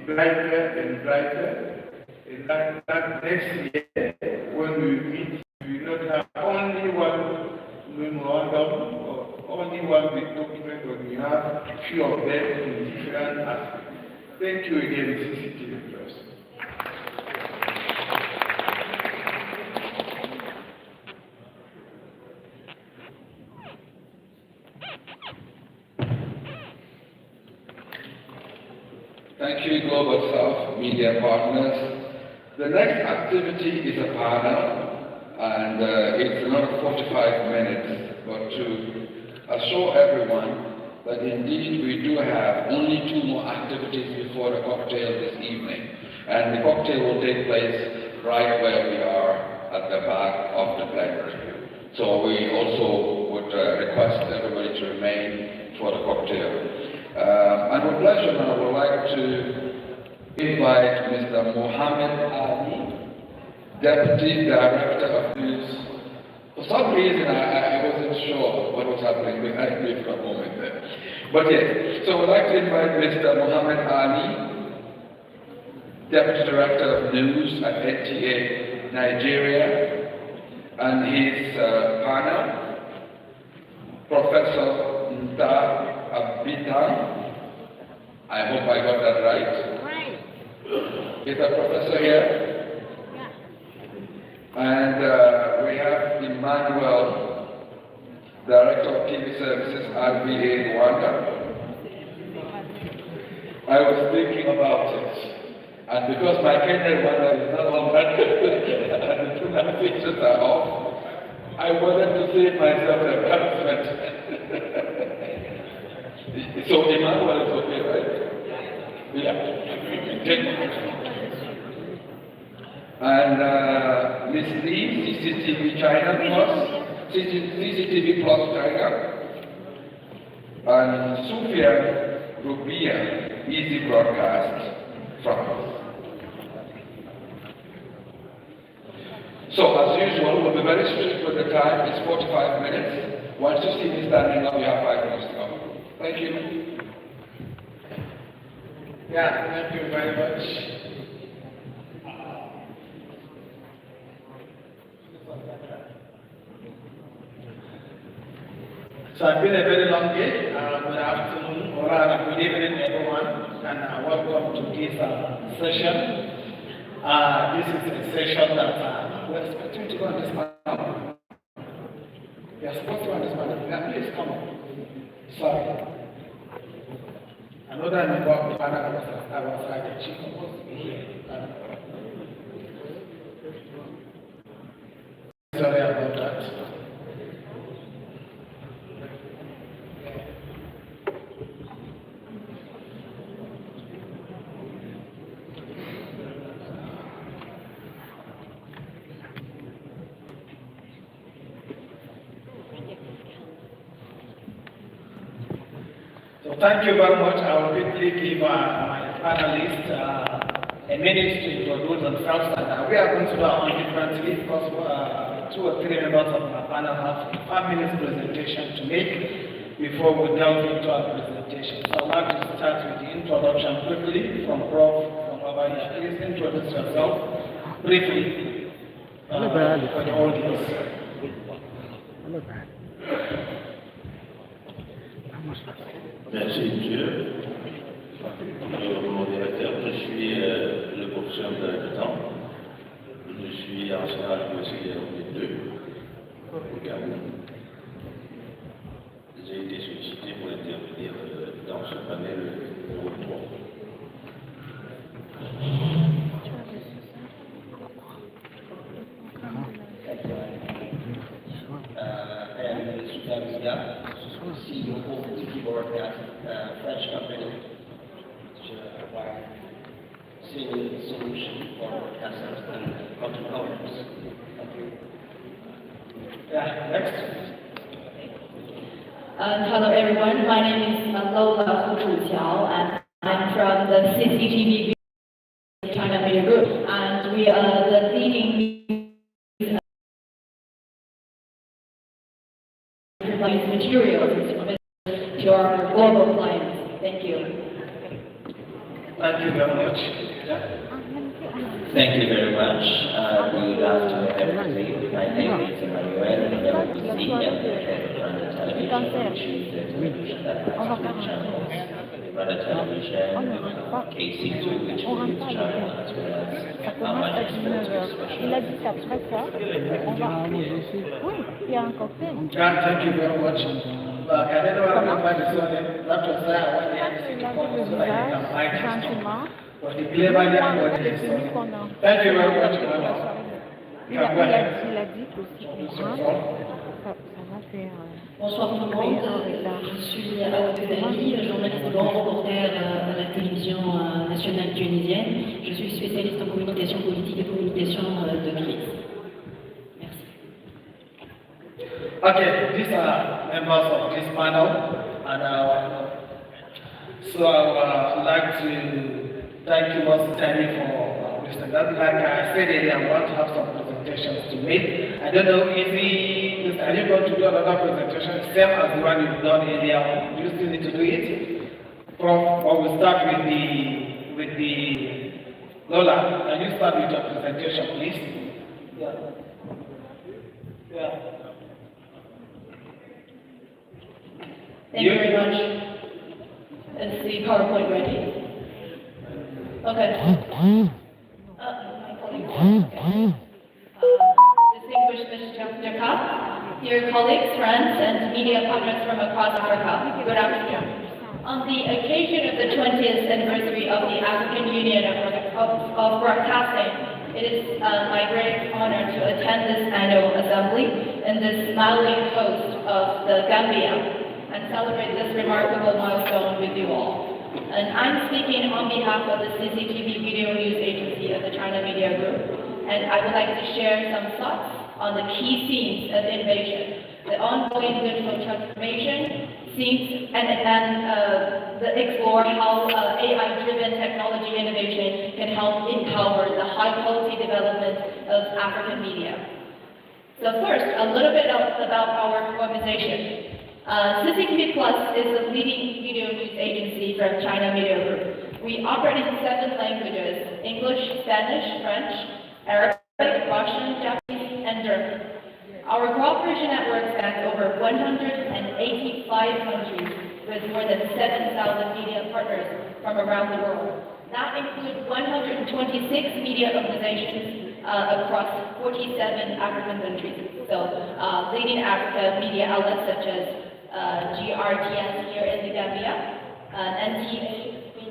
brighter and brighter, and that next year, when we meet, we will not have only one memorandum or only one big document, but we have a few of them in different aspects. Thank you again, CCTV Plus. Global South media partners. The next activity is a panel, and it's another 45 minutes, but to assure everyone that indeed we do have only 2 more activities before the cocktail this evening. And the cocktail will take place right where we are at the back of the plenary. So we also would request everybody to remain for the cocktail. And with pleasure now, I would like to invite Mr. Mohammed Ali, Deputy Director of News. For some reason, I wasn't sure what was happening behind me for a moment there. But yes, so I'd like to invite Mr. Mohammed Ali, Deputy Director of News at NTA Nigeria, and his panel, Professor Nta Abitan. I hope I got that right. Is the professor here? And we have Emmanuel, Director of TV Services, RBA Rwanda. I was thinking about it, and because my Kenyan Rwanda is not on that and the pronunciations are off, I wanted to save myself the embarrassment. So Emmanuel is okay, right? Yeah. And Ms. Lee, CCTV China Plus, CCTV Plus China, and Sufia Rubia, Easy Broadcast, France. So as usual, we'll be very strict with the time. It's 45 minutes. Once you see me standing up, you have 5 minutes to go. Thank you. Yeah, thank you very much. So it's been a very long day. Good afternoon, or rather good evening, everyone, and welcome to this session. This is a session that we're expecting to go on this panel. We are supposed to go on this panel. Now, please come on. Sorry. I know that I'm going to the panel. I was actually supposed to be here. Sorry about that. Thank you very much. I will quickly give my panelists a minute to introduce themselves. And we are going to do our own differently because 2 or 3 members of my panel have a 5 minutes presentation to make before we delve into our presentation. So I'd like to start with the introduction quickly from Prof. from over here. Please introduce yourself briefly for the audience. Merci Monsieur. Mon directeur, je suis le professeur de temps. Je suis enseignant universitaire de 2 au Cameroun. J'ai été sollicité pour intervenir dans ce panel numéro 3. CEO of the Broadcast, French company, which provide solution for broadcasters and content owners. Thank you. Yeah, next. Hello everyone, my name is Lola Hu and I'm from the CCTV China Media Group, and we are the leading materials to our global clients. Thank you. Thank you very much. Thank you very much. Good afternoon, everybody. My name is Emmanuel, and I'm the head of Rwanda Television, which is the television that has 2 channels. Rwanda Television, KC2, which is the channel, as well as Amad Thank you very much. Can anyone remember the surname? That was there when they had to call so that you can find his name. but the clever young body is solid. Thank you very much, Madam. You can go ahead. Bonsoir tout le monde, je suis AUB Center, journaliste grand reporter à la télévision nationale tunisienne. Je suis spécialiste en communication politique et communication de crise. Merci. Okay, these are members of this panel, and so I would like to thank you once again for listening. Like I said earlier, I want to have some presentations to make. I don't know, are you going to do another presentation, same as the one you've done earlier? Do you still need to do it? Or we'll start with the Lola. Can you start with your presentation, please? Yeah. Thank you very much. Is the PowerPoint ready? Okay. My colleague. Distinguished Mr. Jakob, dear colleagues, friends, and media partners from across Africa, good afternoon. On the occasion of the 20th anniversary of the African Union of Broadcasting, it is my great honor to attend this annual assembly in this smiling coast of the Gambia and celebrate this remarkable milestone with you all. And I'm speaking on behalf of the CCTV Video News Agency of the China Media Group, and I would like to share some thoughts on the key themes of innovation, the ongoing digital transformation, and explore how AI-driven technology innovation can help empower the high-quality development of African media. So first, a little bit about our organization. CCTV Plus is the leading video news agency from China Media Group. We operate in 7 languages: English, Spanish, French, Arabic, Russian, Japanese, and German. Our cooperation network spans over 185 countries with more than 7,000 media partners from around the world. That includes 126 media organizations across 47 African countries. So leading Africa media outlets such as GRTS here in the Gambia, NTA in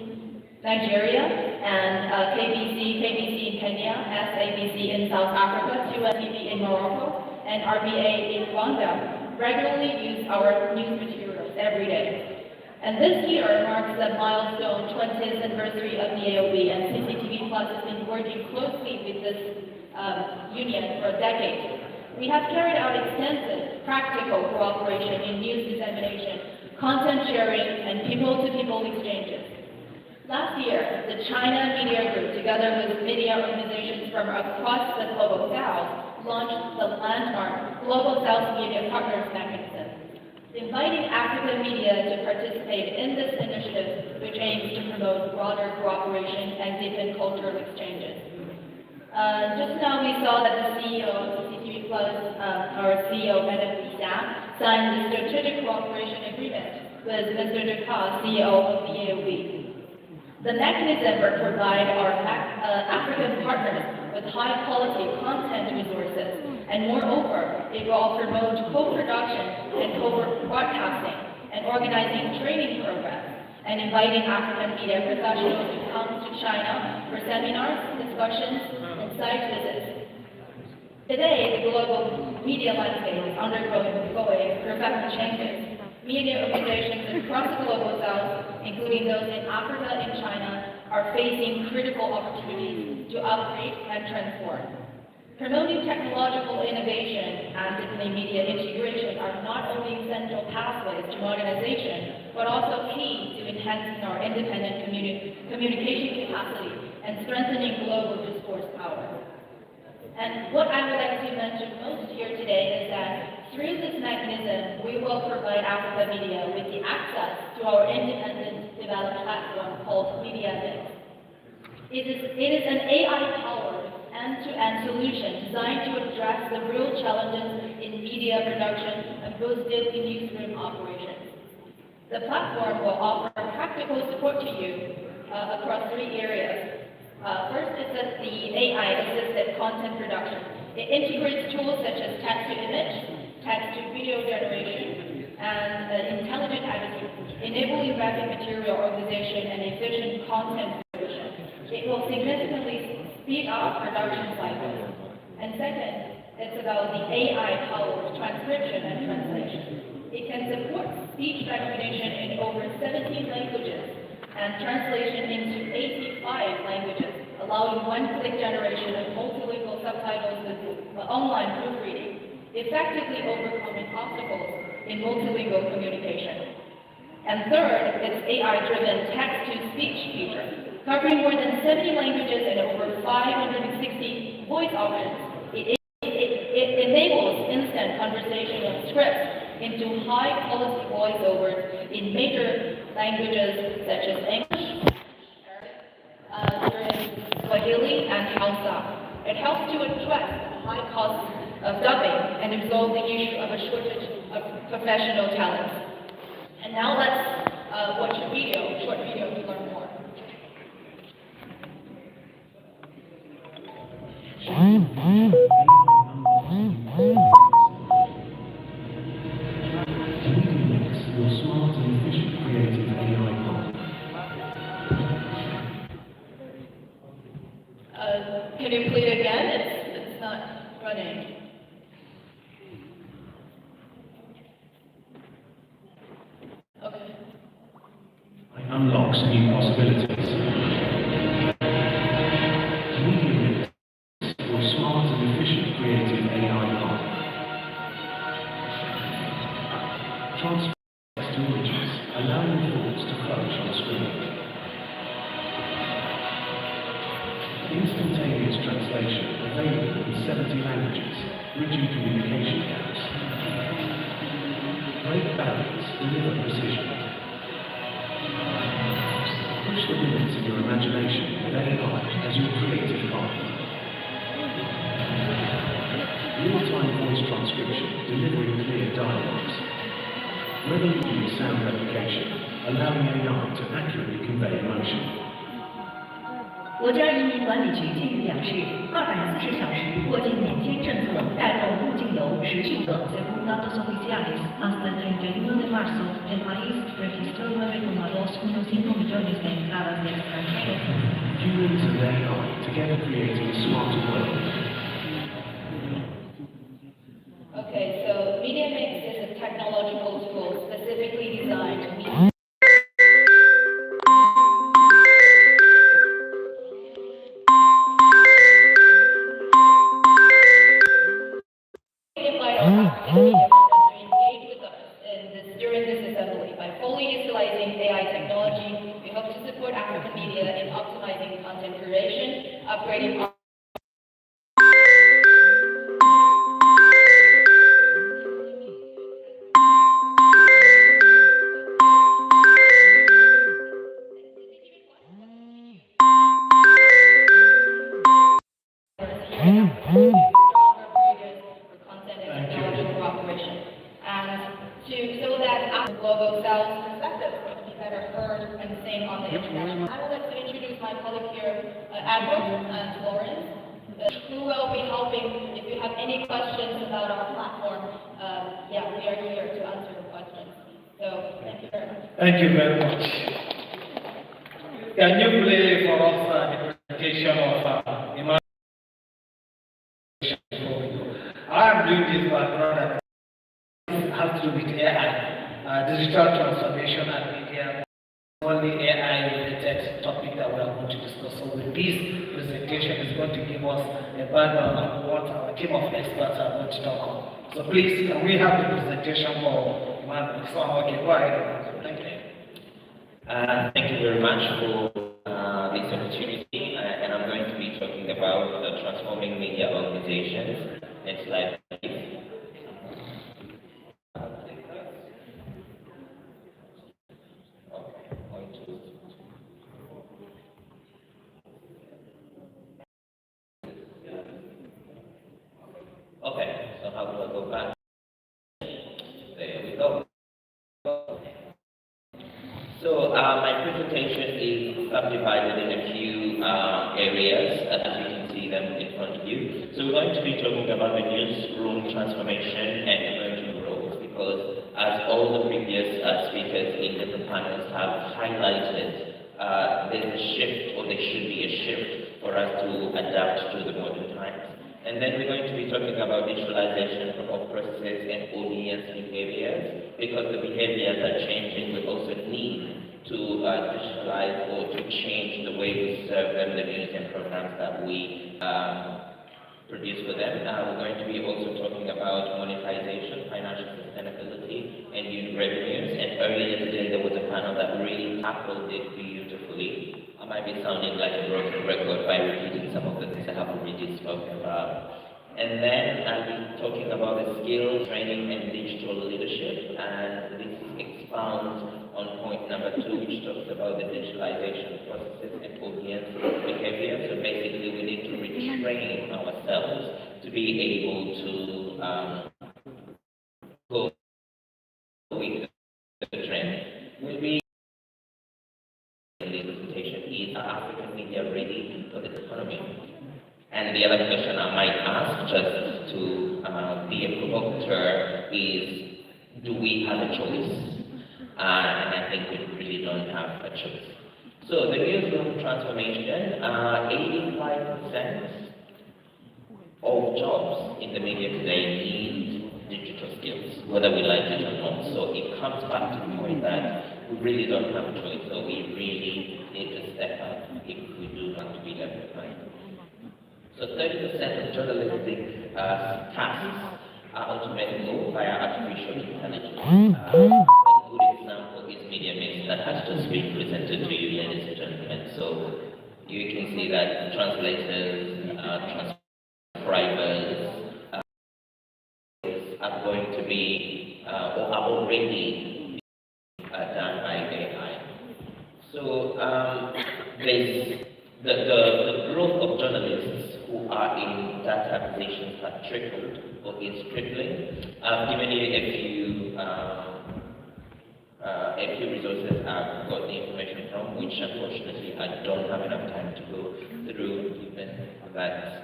Nigeria, and KBC in Kenya, SABC in South Africa, 2TV in Morocco, and RBA in Rwanda regularly use our news materials every day. And this year marks the milestone 20th anniversary of the AUB, and CCTV Plus has been working closely with this union for a decade. We have carried out extensive practical cooperation in news dissemination, content sharing, and people-to-people exchanges. Last year, the China Media Group, together with media organizations from across the Global South, launched the landmark Global South Media Partners Mechanism, inviting African media to participate in this initiative, which aims to promote broader cooperation and deepen cultural exchanges. Just now we saw that the CEO of CCTV Plus, our CEO, Madam Xia, signed the strategic cooperation agreement with Mr. Dakar, CEO of the AUB. The mechanism will provide our African partners with high-quality content resources, and moreover, it will promote co-production and co-broadcasting and organizing training programs, and inviting African media professionals to come to China for seminars, discussions, and site visits. Today, the global media landscape is undergoing profound changes. Media organizations across the global south, including those in Africa and China, are facing critical opportunities to upgrade and transform. Promoting technological innovation and media integration are not only essential pathways to modernization, but also key to enhancing our independent communication capacity and strengthening global discourse power. And what I would like to mention most here today is that through this mechanism, we will provide Africa media with the access to our independent developed platform called MediaMix. It is an AI-powered end-to-end solution designed to address the real challenges in media production and boost daily newsroom operations. The platform will offer practical support to you across 3 areas. First is the AI-assisted content production. It integrates tools such as text-to-image, text-to-video generation, and intelligent editing, enabling rapid material organization and efficient content creation. It will significantly speed up production cycles. And second, it's about the AI-powered transcription and translation. It can support speech recognition in over 17 languages and translation into 85 languages, allowing one-click generation of multilingual subtitles with online proofreading, effectively overcoming obstacles in multilingual communication. And third, its AI-driven text-to-speech feature, covering more than 70 languages and over 560 voice options. It enables instant conversational scripts into high-quality voiceovers in major languages such as English, Arabic, Swahili, and Hausa. It helps to address the high cost of dubbing and resolve the issue of a shortage of professional talent. And now let's watch a short video to learn more. Can you play it again? It's not running. Okay. Unlocks new possibilities. Medium Mix, your smart and efficient creative AI partner. Transfer text to images, allowing thoughts to flourish on screen. Instantaneous translation available in 70 languages, bridging communication gaps. Break barriers, deliver precision. Push the limits of your imagination with AI as your creative partner. Real-time voice transcription, delivering clear dialogues. Revolutionary sound replication, allowing AI to accurately convey emotion. 国家移民管理局近日表示，240小时过境免签政策带动入境游持续的。Según datos oficiales, hasta el 31 de marzo, el país registró 9,215 millones de entradas de extranjeros. Humans and AI together creating a smarter world. Okay, so Media Mix is a technological tool specifically designed to meet during this assembly. By fully utilizing AI technology, we hope to support African media in optimizing content curation, upgrading so that our global sales perspective can be better heard and seen on the international. I would like to introduce my colleague here, Admiral and Florence, who will be helping if you have any questions about our platform. We are here to answer your questions. So thank you very much. Thank you very much. Can you play for us the presentation of I am doing this background has to do with AI, digital transformation and media, only AI-related topic that we are going to discuss. So with this presentation is going to give us a background of what our team of experts are going to talk on. So please, can we have the presentation for Emmanuel? So, okay, go ahead. Thank you. Thank you very much for this opportunity, and I'm going to be talking about transforming media organizations. Next slide, please. Okay, so how do I go back? There we go. So my presentation is subdivided in a few areas, as you can see them in front of you. So we're going to be talking about the newsroom transformation and emerging roles, because as all the previous speakers in different panels have highlighted, there's a shift, or there should be a shift for us to adapt to the modern times. And then we're going to be talking about digitalization of processes and audience behaviors, because the behaviors are changing. We also need to digitalize or to change the way we serve them, the news and programs that we produce for them. We're going to be also talking about monetization, financial sustainability, and youth revenues. And earlier today there was a panel that really tackled it beautifully. I might be sounding like a broken record by repeating some of the things I have already spoken about. And then I'll be talking about the skills, training, and digital leadership. And this expounds on point number 2, which talks about the digitalization of processes and audience behavior. So basically, we need to retrain ourselves to be able to go with the trend. Will be in the presentation is African media ready for this economy? And the other question I might ask, just to be a provocateur, is do we have a choice? And I think we really don't have a choice. So the newsroom transformation, 85% of jobs in the media today need digital skills, whether we like it or not. So it comes back to the point that we really don't have a choice. So we really need to step up if we do want to be left behind. So 30% of journalistic tasks are automatable via artificial intelligence. A good example is Media Mix that has just been presented to you, ladies and gentlemen. So you can see that translators, transcribers are going to be, or are already done by AI. So there's the growth of journalists who are in data positions have tripled or is tripling. I've given you a few resources I've got the information from, which unfortunately I don't have enough time to go through, given that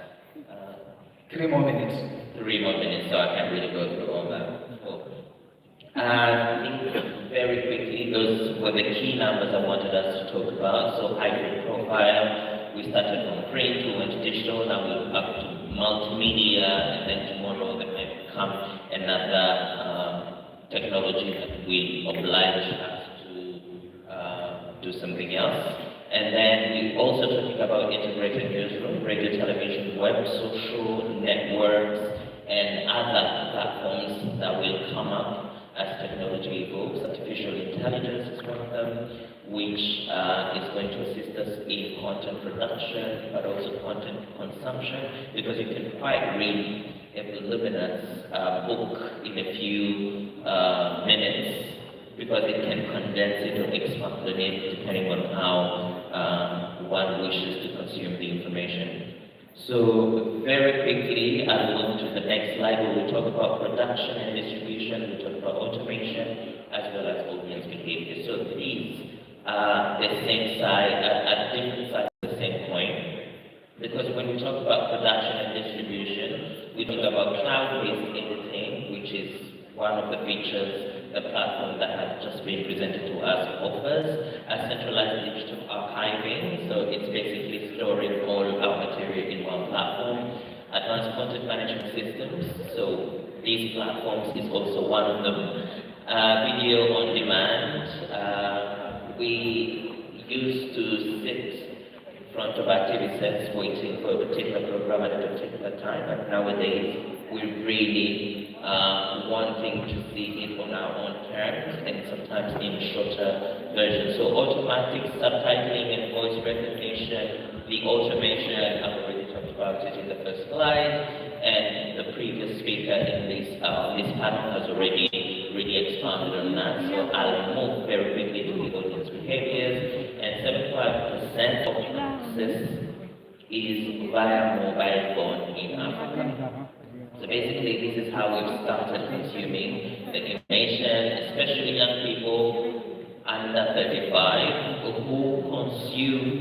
3 more minutes. 3 more minutes, so I can't really go through all that. I think very quickly, those were the key numbers I wanted us to talk about. So hybrid profile, we started from print, we went to digital, now we're up to multimedia, and then tomorrow there might come another technology that will oblige us to do something else. And then we're also talking about integrated newsroom, radio, television, web, social networks, and other platforms that will come up as technology evolves. Artificial intelligence is one of them, which is going to assist us in content production, but also content consumption, because you can quite read a voluminous book in a few minutes, because it can condense it or expand on it depending on how one wishes to consume the information. So very quickly, I'll move to the next slide where we talk about production and distribution, we talk about automation, as well as audience behavior. So these are the same side, at different sides of the same coin, because when we talk about production and distribution, we talk about cloud-based editing, which is one of the features the platform that has just been presented to us offers, a centralized digital archiving, so it's basically storing all our material in one platform. Advanced content management systems, so these platforms is also one of them. Video on demand, we used to sit in front of our TV sets waiting for a particular program at a particular time, but nowadays we're really wanting to see it on our own terms and sometimes in shorter versions. So automatic subtitling and voice recognition, the automation, I've already talked about it in the first slide, and the previous speaker in this panel has already really expanded on that. So I'll move very quickly to the audience behaviors, and 75% of access is via mobile phone in Africa. So basically, this is how we've started consuming the information, especially young people under 35 who consume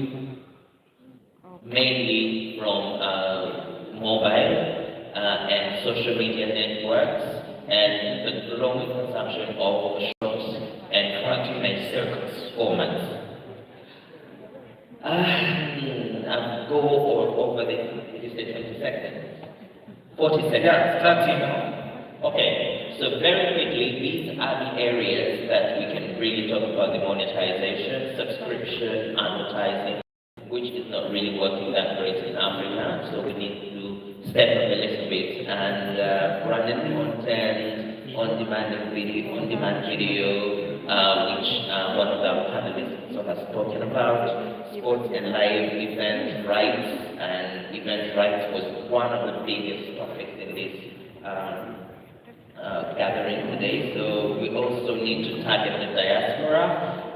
mainly from mobile and social media networks, and the growing consumption of short and 30-minute circuits formats. I'll go over the, did you say 20 seconds? 40 seconds. Yeah, 30 now. Okay, so very quickly, these are the areas that we can really talk about the monetization, subscription, advertising, which is not really working that great in Africa, so we need to step up a little bit. And branded content, on-demand video, which one of our panelists has spoken about, sports and live event rights, and event rights was one of the biggest topics in this gathering today. So we also need to target the diaspora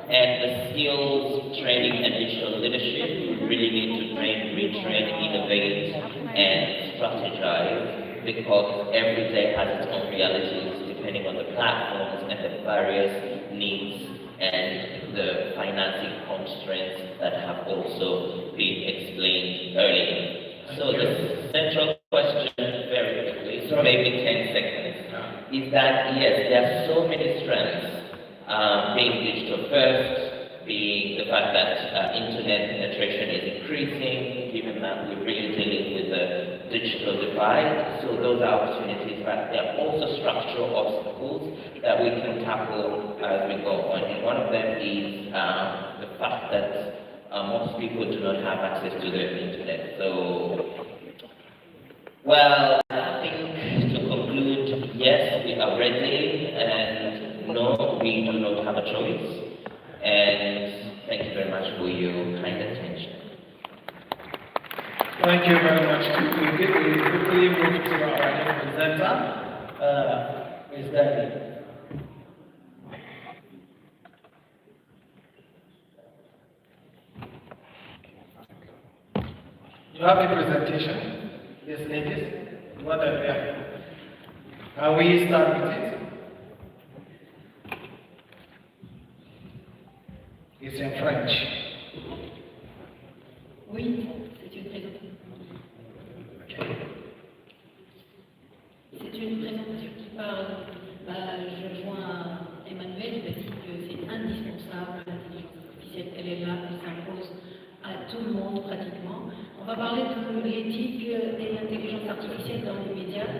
and the skills training and digital leadership. We really need to train, retrain, innovate, and strategize, because every day has its own realities depending on the platforms and the various needs and the financing constraints that have also been explained earlier. So the central question, very quickly, so maybe 10 seconds, is that yes, there are so many strengths, being digital first, being the fact that internet penetration is increasing, given that we're really dealing with a digital divide. So those are opportunities, but there are also structural obstacles that we can tackle as we go on. And one of them is the fact that most people do not have access to the internet. So, well, I think to conclude, yes, we are ready, and no, we do not have a choice. And thank you very much for your kind attention. Thank you very much. We quickly move to our next presenter, Ms. Danny. You have a presentation? Yes, ladies? What are there? Can we start with it? It's in French. Oui, c'est une présentation. C'est une présentation qui parle, je rejoins Emmanuel, il a dit que c'est indispensable, l'intelligence artificielle, elle est là, elle s'impose à tout le monde pratiquement. On va parler de l'éthique et l'intelligence artificielle dans les médias.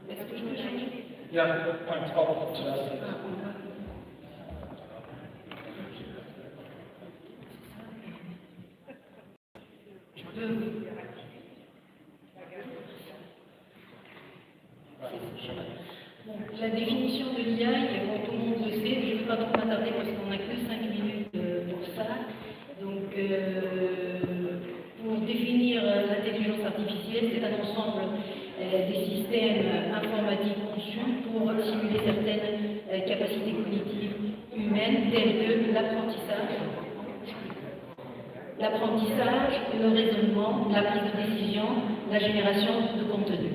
Est-ce que je peux changer? Bon, la définition de l'IA, tout le monde le sait, je ne vais pas trop m'attarder parce qu'on n'a que 5 minutes pour ça. Donc, pour définir l'intelligence artificielle, c'est un ensemble des systèmes informatiques conçus pour simuler certaines capacités cognitives humaines telles que l'apprentissage, le raisonnement, la prise de décision, la génération de contenu.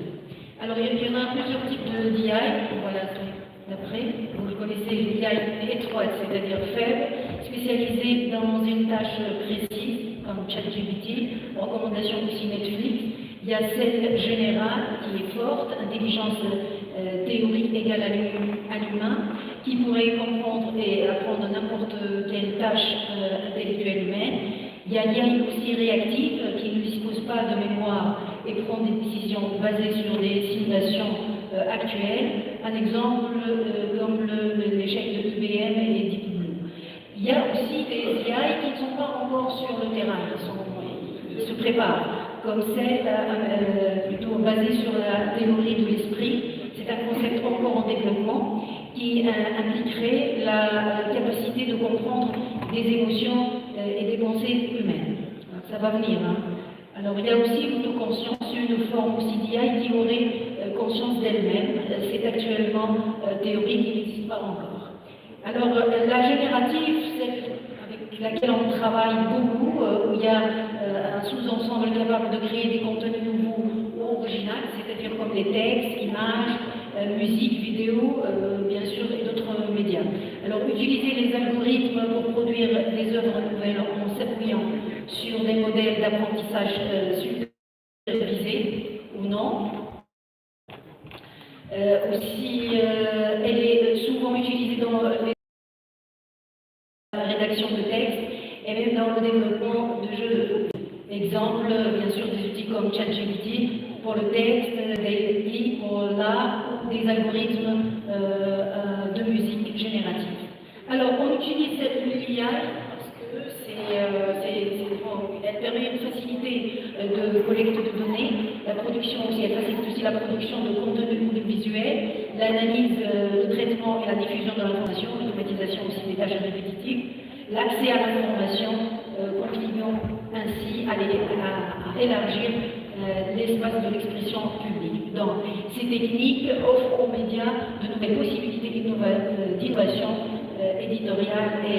Alors il y en a plusieurs types d'IA, voilà, d'après, vous le connaissez, l'IA étroite, c'est-à-dire faible, spécialisée dans une tâche précise, comme ChatGPT, recommandation aussi Netflix. Il y a celle générale qui est forte, intelligence théorique égale à l'humain, qui pourrait comprendre et apprendre n'importe quelle tâche intellectuelle humaine. Il y a l'IA aussi réactive, qui ne dispose pas de mémoire et prend des décisions basées sur des simulations actuelles. Un exemple comme l'échec de IBM et Deep Blue. Il y a aussi des IA qui ne sont pas encore sur le terrain, ils se préparent, comme celle plutôt basée sur la théorie de l'esprit. C'est un concept encore en développement qui impliquerait la capacité de comprendre des émotions et des pensées humaines. Alors, ça va venir. Alors il y a aussi l'autoconscience, une forme aussi d'IA qui aurait conscience d'elle-même. C'est actuellement théorique, qui n'existe pas encore. Alors la générative, celle avec laquelle on travaille beaucoup, où il y a un sous-ensemble capable de créer des contenus nouveaux ou originaux, c'est-à-dire comme les textes, images, musique, vidéo, bien sûr, et d'autres médias. Alors, utiliser les algorithmes pour produire des œuvres nouvelles en s'appuyant sur des modèles d'apprentissage supervisés ou non. Aussi, elle est souvent utilisée dans les de texte et même dans le développement de jeux. Exemple, bien sûr, des outils comme ChatGPT pour le texte, des AI pour l'art, ou des algorithmes de musique générative. Alors, on utilise l'IA parce que elle permet une facilité de collecte de données, la production aussi, elle facilite aussi la production de contenu audiovisuel, l'analyse, le traitement et la diffusion de l'information, l'automatisation aussi des tâches répétitives, l'accès à l'information, contribuant ainsi à élargir l'espace de l'expression publique. Donc, ces techniques offrent aux médias de nouvelles possibilités d'innovation éditoriale et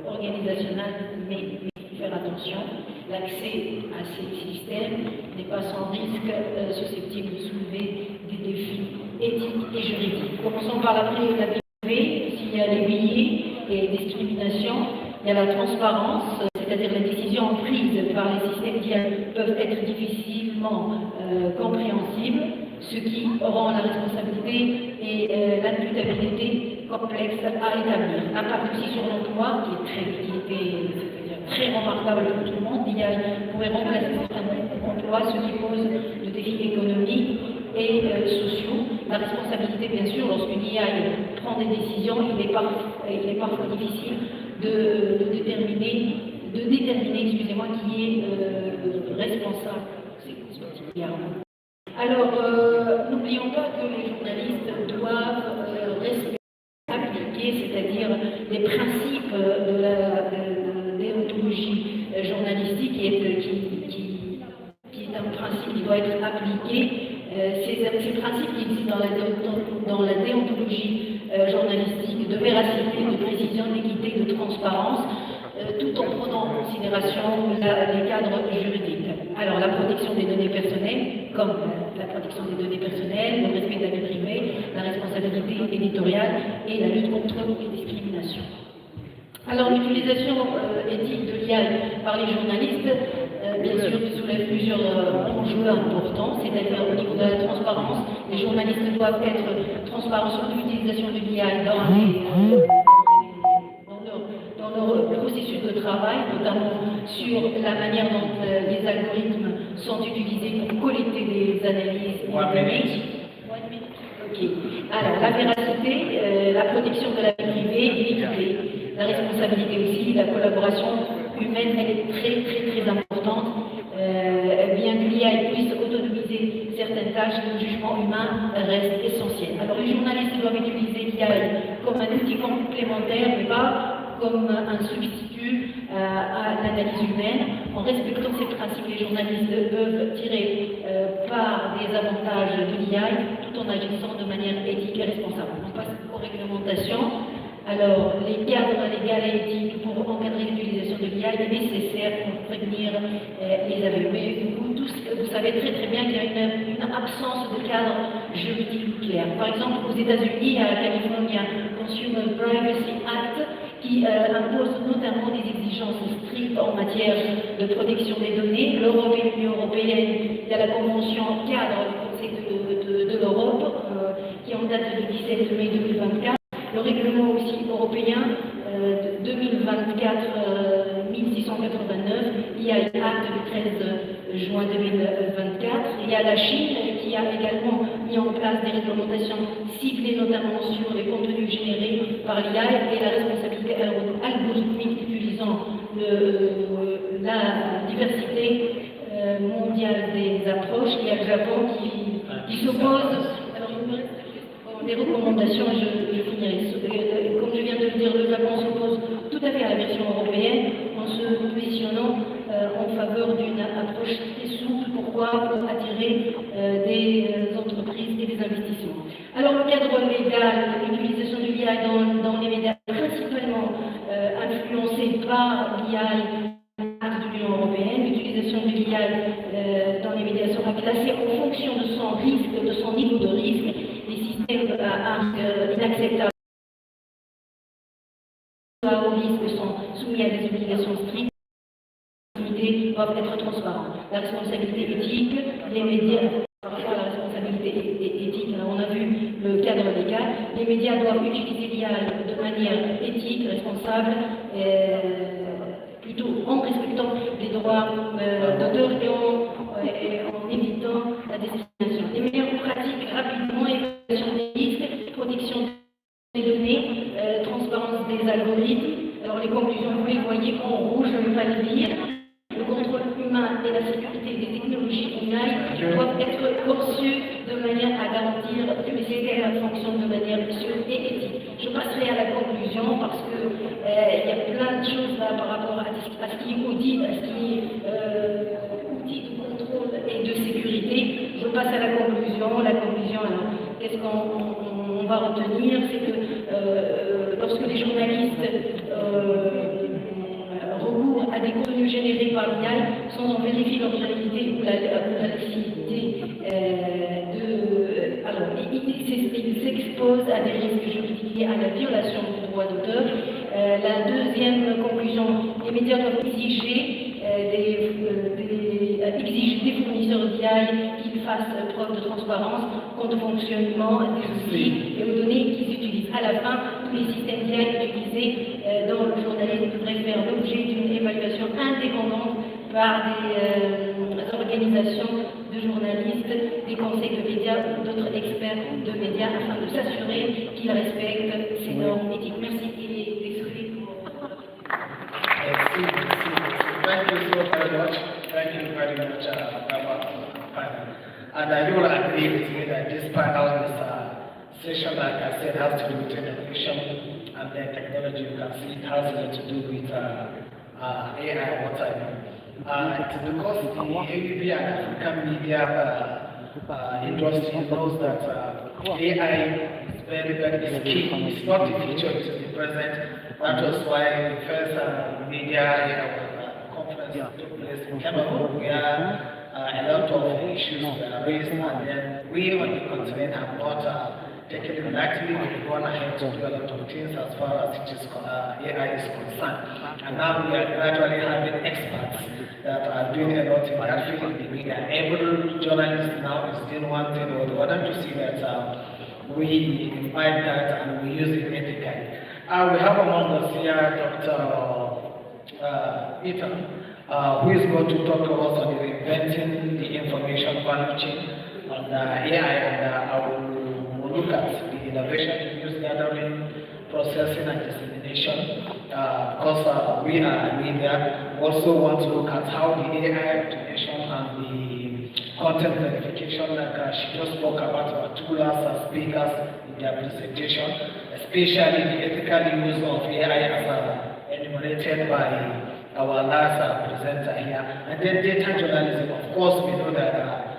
organisationnelle, mais il faut faire attention, l'accès à ces systèmes n'est pas sans risque susceptible de soulever des défis éthiques et juridiques. Commençons par la privée, s'il y a les billets et discriminations, il y a la transparence, c'est-à-dire les décisions prises par les systèmes qui peuvent être difficilement compréhensibles, ce qui rend la responsabilité et l'imputabilité complexes à établir. Impact aussi sur l'emploi, qui était très remarquable pour tout le monde. L'IA pourrait remplacer certains emplois, ce qui pose de défis économiques et sociaux. La responsabilité, bien sûr, lorsqu'une IA prend des décisions, il est parfois difficile de déterminer, excusez-moi, qui est responsable. Alors, n'oublions pas que les journalistes doivent appliquer, c'est-à-dire les principes de la déontologie journalistique qui est un principe qui doit être appliqué. Ces principes qui existent dans la déontologie journalistique de véracité, de précision, d'équité, de transparence, tout en prenant en considération les cadres juridiques. Alors la protection des données personnelles, comme la protection des données personnelles, le respect de la vie privée, la responsabilité éditoriale et la lutte contre les discriminations. Alors l'utilisation éthique de l'IA par les journalistes, bien sûr, soulève plusieurs enjeux importants, c'est-à-dire au niveau de la transparence, les journalistes doivent être transparents sur l'utilisation de l'IA dans leur processus de travail, notamment sur la manière dont les algorithmes sont utilisés pour collecter des analyses et des données. Okay. Alors, la véracité, la protection de la vie privée et l'équité, la responsabilité aussi, la collaboration humaine, elle est très importante. Bien que l'IA puisse autonomiser certaines tâches, le jugement humain reste essentiel. Alors, les journalistes doivent utiliser l'IA comme un outil complémentaire, mais pas comme un substitut à l'analyse humaine. En respectant ces principes, les journalistes peuvent tirer part des avantages de l'IA tout en agissant de manière éthique et responsable. On passe aux réglementations. Alors, les cadres légaux et éthiques pour encadrer l'utilisation de l'IA est nécessaire pour prévenir les abus. Mais vous tous, vous savez très bien qu'il y a une absence de cadre juridique clair. Par exemple, aux États-Unis, à la Californie, il y a un Consumer Privacy Act qui impose notamment des exigences strictes en matière de protection des données. L'Europe et l'Union européenne, il y a la Convention cadre du Conseil de l'Europe qui en date du 17 mai 2024. Le règlement aussi européen 2024-1689, IA Acte du 13 juin 2024. Il y a la Chine qui a également mis en place des réglementations ciblées notamment sur les contenus générés par l'IA et la responsabilité algorithmique utilisant la diversité mondiale des approches. Il y a le Japon qui s'oppose. Les recommandations, je finirai. Comme je viens de le dire, le Japon s'oppose tout à fait à la version européenne en se positionnant en faveur d'une approche très souple. Pourquoi? Pour attirer des entreprises et des investissements. Alors le cadre légal, l'utilisation de l'IA dans les médias principalement influencé par l'IA de l'Union européenne. L'utilisation de l'IA dans les médias sera classée en fonction de son risque, de son niveau de risque. Inacceptables au risque sont soumis à des obligations strictes, doivent être transparents. La responsabilité éthique, les médias, par rapport à la responsabilité éthique, on a vu le cadre légal, les médias doivent utiliser l'IA de manière éthique, responsable, plutôt en respectant les droits d'auteur et en évitant la discrimination. Les meilleures pratiques rapidement, évaluation des risques, protection des données, transparence des algorithmes. Alors les conclusions, vous les voyez en rouge, je ne vais pas les lire. Le contrôle humain et la sécurité des technologies online doivent être conçus de manière à garantir que c'était la fonction de manière sûre et éthique. Je passerai à la conclusion parce que il y a plein de choses là par rapport à ce qui est audit, à ce qui est outil de contrôle et de sécurité. Je passe à la conclusion. La conclusion, alors, qu'est-ce qu'on va retenir? C'est que lorsque les journalistes recours à des contenus générés par l'IA sans en vérifier l'originalité ou la légitimité alors, ils s'exposent à des risques juridiques liés à la violation du droit d'auteur. La deuxième conclusion, les médias doivent exiger des fournisseurs d'IA qu'ils fassent preuve de transparence quant au fonctionnement des outils et aux données qu'ils utilisent. À la fin, tous les systèmes d'IA utilisés dans le journalisme devraient faire l'objet d'une évaluation indépendante par des organisations de journalistes, des conseils de médias ou d'autres experts de médias afin de s'assurer qu'ils respectent ces normes éthiques. Merci et désolé pour... Thank you so very much. Thank you very much, panel. And I will agree with me that this panel, this session, like I said, has to do with innovation and then technology. You can see it has a lot to do with AI and what I mean. It's because the AUB and African media industry knows that AI is very key. It's not the future, it's the present. That was why the first media conference took place in Cameroon, where a lot of issues were raised, and then we on the continent have not taken it lightly. We've gone ahead to do a lot of things as far as AI is concerned. And now we are gradually having experts that are doing a lot in that field in the media. Every journalist now is doing one thing or the other to see that we invite that and we use it ethically. We have among us here Dr. Ethan, who is going to talk to us on reinventing the information value chain on AI, and I will look at the innovation, news gathering, processing, and dissemination. Because we are media, also want to look at how the AI automation and the content verification, like she just spoke about our toolers and speakers in their presentation, especially the ethical use of AI as enumerated by our last presenter here. And then data journalism, of course, we know that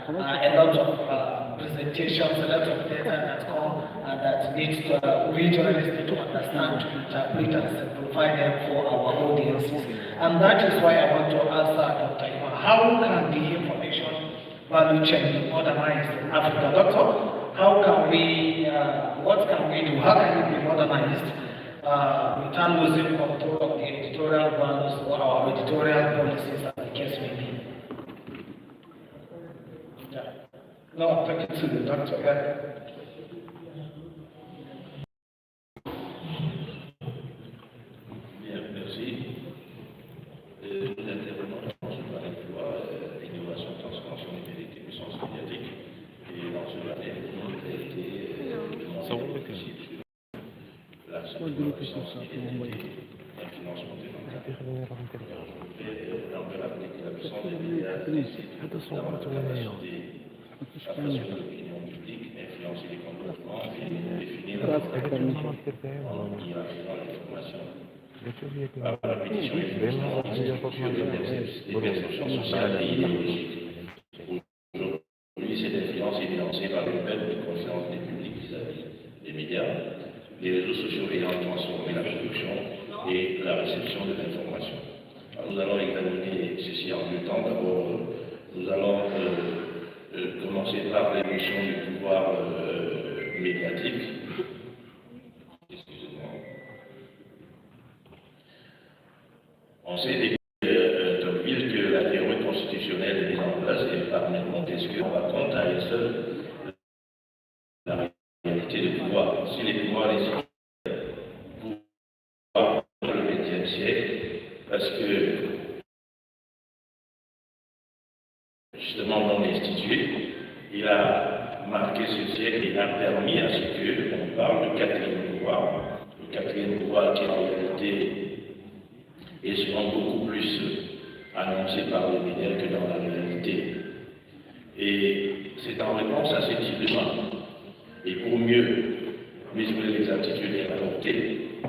a lot of presentations, a lot of data that come and that needs to, we journalists need to understand, to interpret and simplify them for our audiences. And that is why I want to ask Dr. Iman, how can the information value chain be modernized in Africa? Doctor, how can we, what can we do? How can it be modernized without losing control of the editorial values or our editorial policies as the case may be? Yeah. No, I'm talking to the doctor. Bien, merci. Nous intervenons dans ce panel pour l'innovation, transformation numérique et puissance médiatique. Et dans ce panel, nous avons été demandé aussi la puissance médiatique, un financement démocratique. Dans la puissance des médias, c'est d'avoir la capacité à façonner l'opinion publique, influencer les comportements et définir en tirant l'information. Par la répétition des perceptions sociales et idéologiques. Aujourd'hui, cette influence est financée par une perte de confiance des publics vis-à-vis des médias, les réseaux sociaux ayant transformé la production et la réception de l'information. Nous allons examiner ceci en deux temps. D'abord, nous allons commencer par l'émission du pouvoir médiatique. Excusez-moi. On sait depuis Tocqueville que la théorie constitutionnelle est mise en place et par Montesquieu, on va compte à elle seule la réalité du pouvoir. Si les pouvoirs les pouvoirs dans le XXe siècle parce que justement mon institut, il a marqué ce siècle et a permis à ce qu'on parle de quatrième pouvoir. Le quatrième pouvoir qui en réalité est souvent beaucoup plus annoncé par les médias que dans la réalité. Et c'est en réponse à ces types de demandes, et pour mieux mesurer les attitudes et adopter,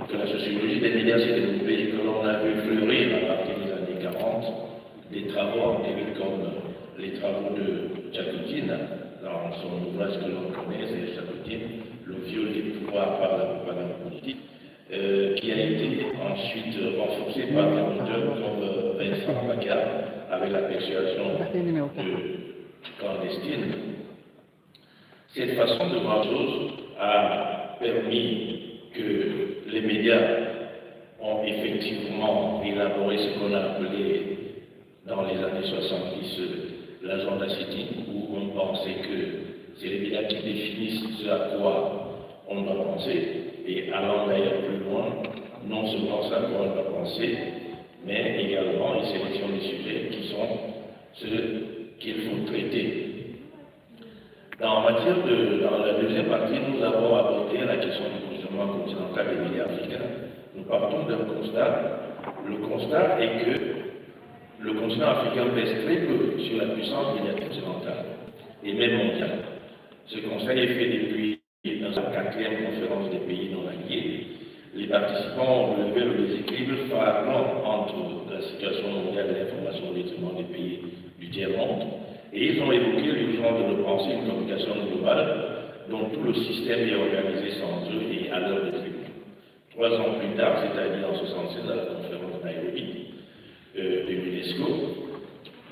que la sociologie des médias s'est développée et que l'on a vu fleurir à partir des années 40 des travaux empiriques comme les travaux de Jacotin, dans son ouvrage que l'on connaît, c'est Jacotin, Le viol des pouvoirs par la propagande politique, qui a été ensuite renforcé par des auteurs comme Vincent Bacard avec la persuasion clandestine. Cette façon de voir les choses a permis que les médias ont effectivement élaboré ce qu'on a appelé dans les années 70 l'agenda city, où on pensait que c'est les médias qui définissent ce à quoi on doit penser, et allant d'ailleurs plus loin, non seulement ce à quoi on doit penser, mais également une sélection des sujets qui sont ceux qu'il faut traiter. Dans la deuxième partie, nous avons abordé la question du positionnement continental des médias africains. Nous partons d'un constat. Le constat est que le continent africain pèse très peu sur la puissance médiatique continentale et même mondiale. Ce constat est fait depuis la 4e conférence des pays non alliés. Les participants ont relevé le déséquilibre flagrant entre la situation mondiale et l'information au détriment des pays du tiers-monde. Et ils ont évoqué l'urgence de repenser une communication globale dont tout le système est organisé sans eux et à leur détriment. 3 ans plus tard, c'est-à-dire en 1976, à la conférence d'Nairobi de l'UNESCO,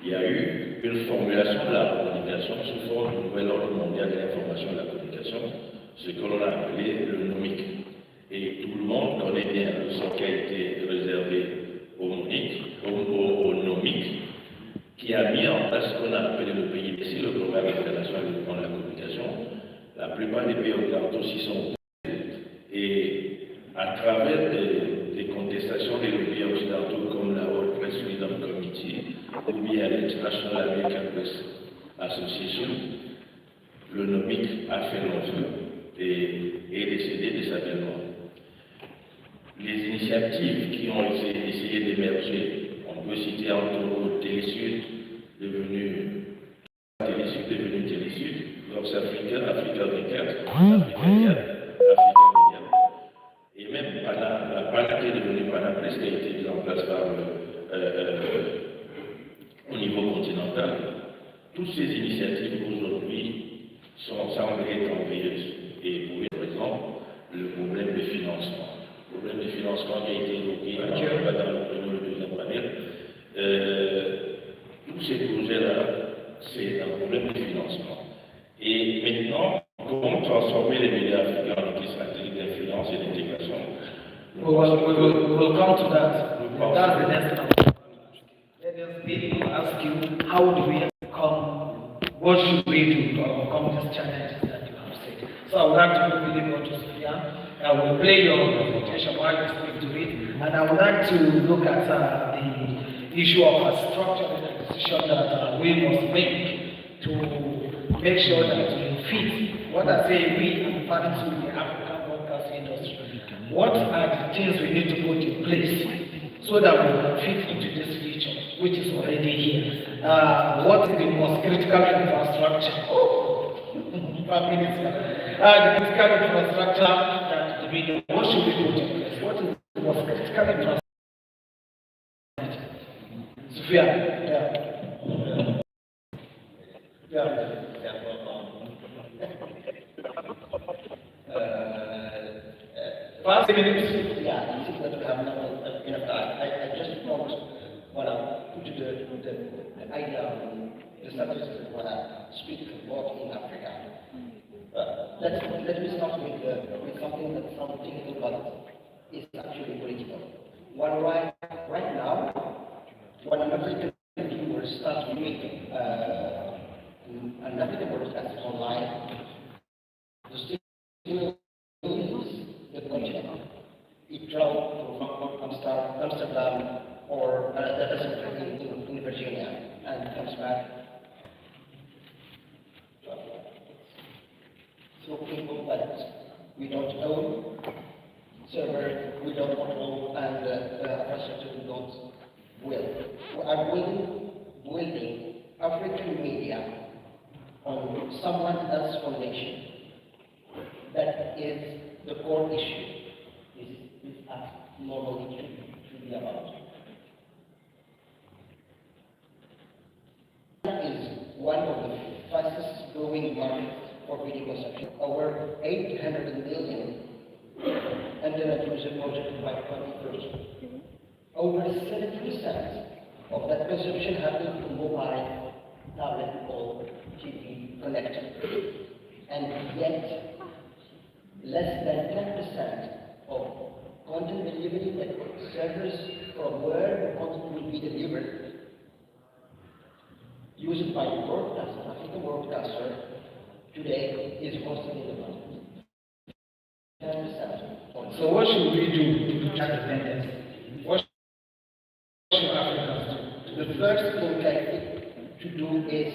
il y a eu une formulation de la communication sous forme du nouvel ordre mondial de l'information et de la communication, ce que l'on a appelé le nomique. Et tout le monde connaît bien ce qui a été réservé au nomique, qui a mis en place ce qu'on a appelé le PIBC, le Programme international de développement de la communication. La plupart des pays occidentaux s'y sont opposés. Et à travers des contestations des lobbies occidentaux comme la World Press Freedom Committee ou bien l'International American Press Association, le NOMIC a fait long feu et est décédé de sa belle mort. Les initiatives qui ont essayé d'émerger, on peut citer entre autres Télésud, devenu Télésud, Vox Africa, Africa 24, Africa Media, et même la PANA qui est devenue PANA Press, qui a été mise en place au niveau continental. Toutes ces initiatives aujourd'hui semblent être ennuyeuses. Et pour une raison, le problème de financement. Le problème de financement qui a été évoqué dans le premier ou le deuxième panel. Tous ces projets-là, c'est un problème de financement. Et maintenant, comment transformer les médias africains en des stratégies d'influence et d'intégration? We'll come to that. That's the next one. Let us be ask you, how do we overcome, what should we do to overcome these challenges that you have said? So I would like to quickly go to Sophia. I will play your presentation while you speak to it. And I would like to look at the issue of a structural decision that we must make to make sure that we fit. What I say we, I'm referring to the African broadcast industry. What are the things we need to put in place so that we can fit into this future, which is already here? What is the most critical infrastructure? The critical infrastructure that we need. What should we put in place? What is the most critical infrastructure? Sophia, Last minutes. Yeah, I think that we have enough time. I just want to put the idea of the statistics when I speak about in Africa. Let me start with something that's not technical but is actually political. Right now, when an African viewer starts viewing an African broadcast online, the still is the continent. It traveled from Amsterdam or a data center in Virginia and comes back to Africa. So people that we don't own, server we don't control, and infrastructure we don't will. We are building African media on someone else's foundation. That is the core issue. This as normally should be about. That is one of the fastest growing markets for video consumption. Over 800 million internet user project by 2030. Over 70% of that consumption happens through mobile, tablet, or TV connected. And yet, less than 10% of content delivery network servers from where the content will be delivered used by the broadcaster, African broadcaster, today is hosted in the content. 10%. So what should we do to protect independence? What should Africans do? The first thing I think to do is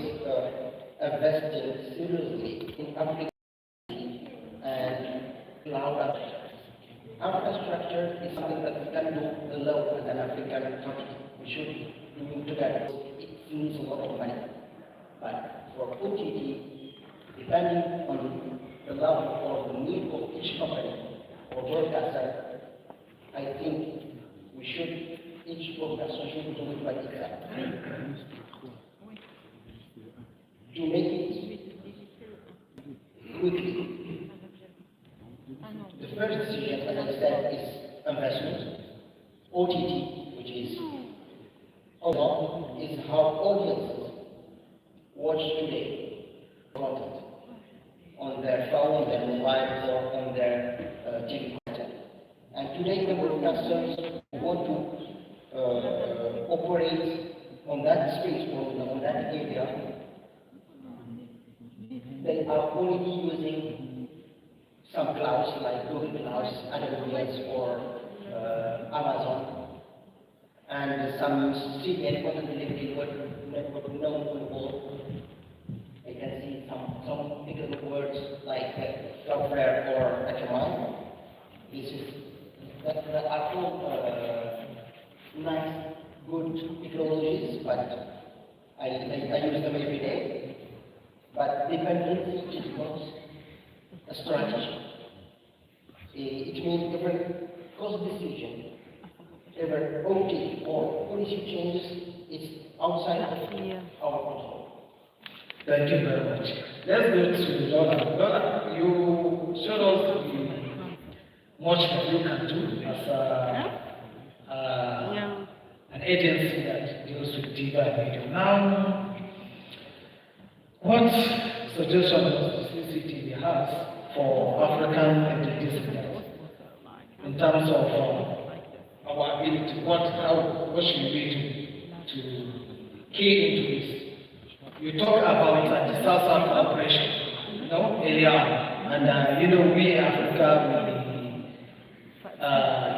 investing seriously in African and cloud infrastructure is something that we can do alone as an African country. We should do together. It needs a lot of money. But for OTT, depending on the level or the need of each company or broadcaster, I think we should, each broadcaster should do it by itself. To make it quickly. The first decision, as I said, is investment. OTT, which is how audiences watch today content on their phone, their mobile, or on their TV content. And today the broadcasters want to operate on that space, on that area. They are already using some clouds like Google Clouds, AWS, or Amazon, and some CDN content delivery network known to the world. I can see some bigger words like Cloudflare or HMI. That are all nice, good technologies, but I use them every day. But dependency is not a strategy. It means every cost decision, every OT or policy changes is outside of our control. Thank you very much. Let's go to Lola. Lola, you showed us much that you can do as an agency that deals with data and video. Now, what suggestion does CCTV has for African entities in terms of our ability? What should we do to key into this? You talk about disaster cooperation, earlier on, and we in Africa,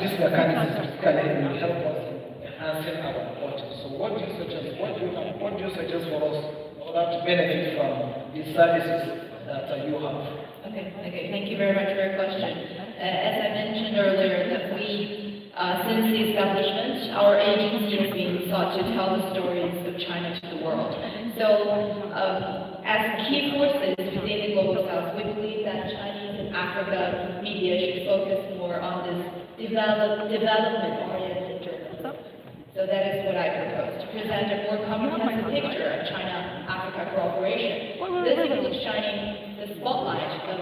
this mechanism typically will help us in enhancing our reporting. So what do you suggest? What do you suggest for us in order to benefit from these services that you have? Okay, thank you very much for your question. As I mentioned earlier, that we, since the establishment, our agency has been sought to tell the stories of China to the world. So, as key forces within the Global South, we believe that Chinese and Africa media should focus more on this development-oriented journalism. So that is what I propose, to present a more comprehensive picture of China-Africa cooperation. This includes shining the spotlight of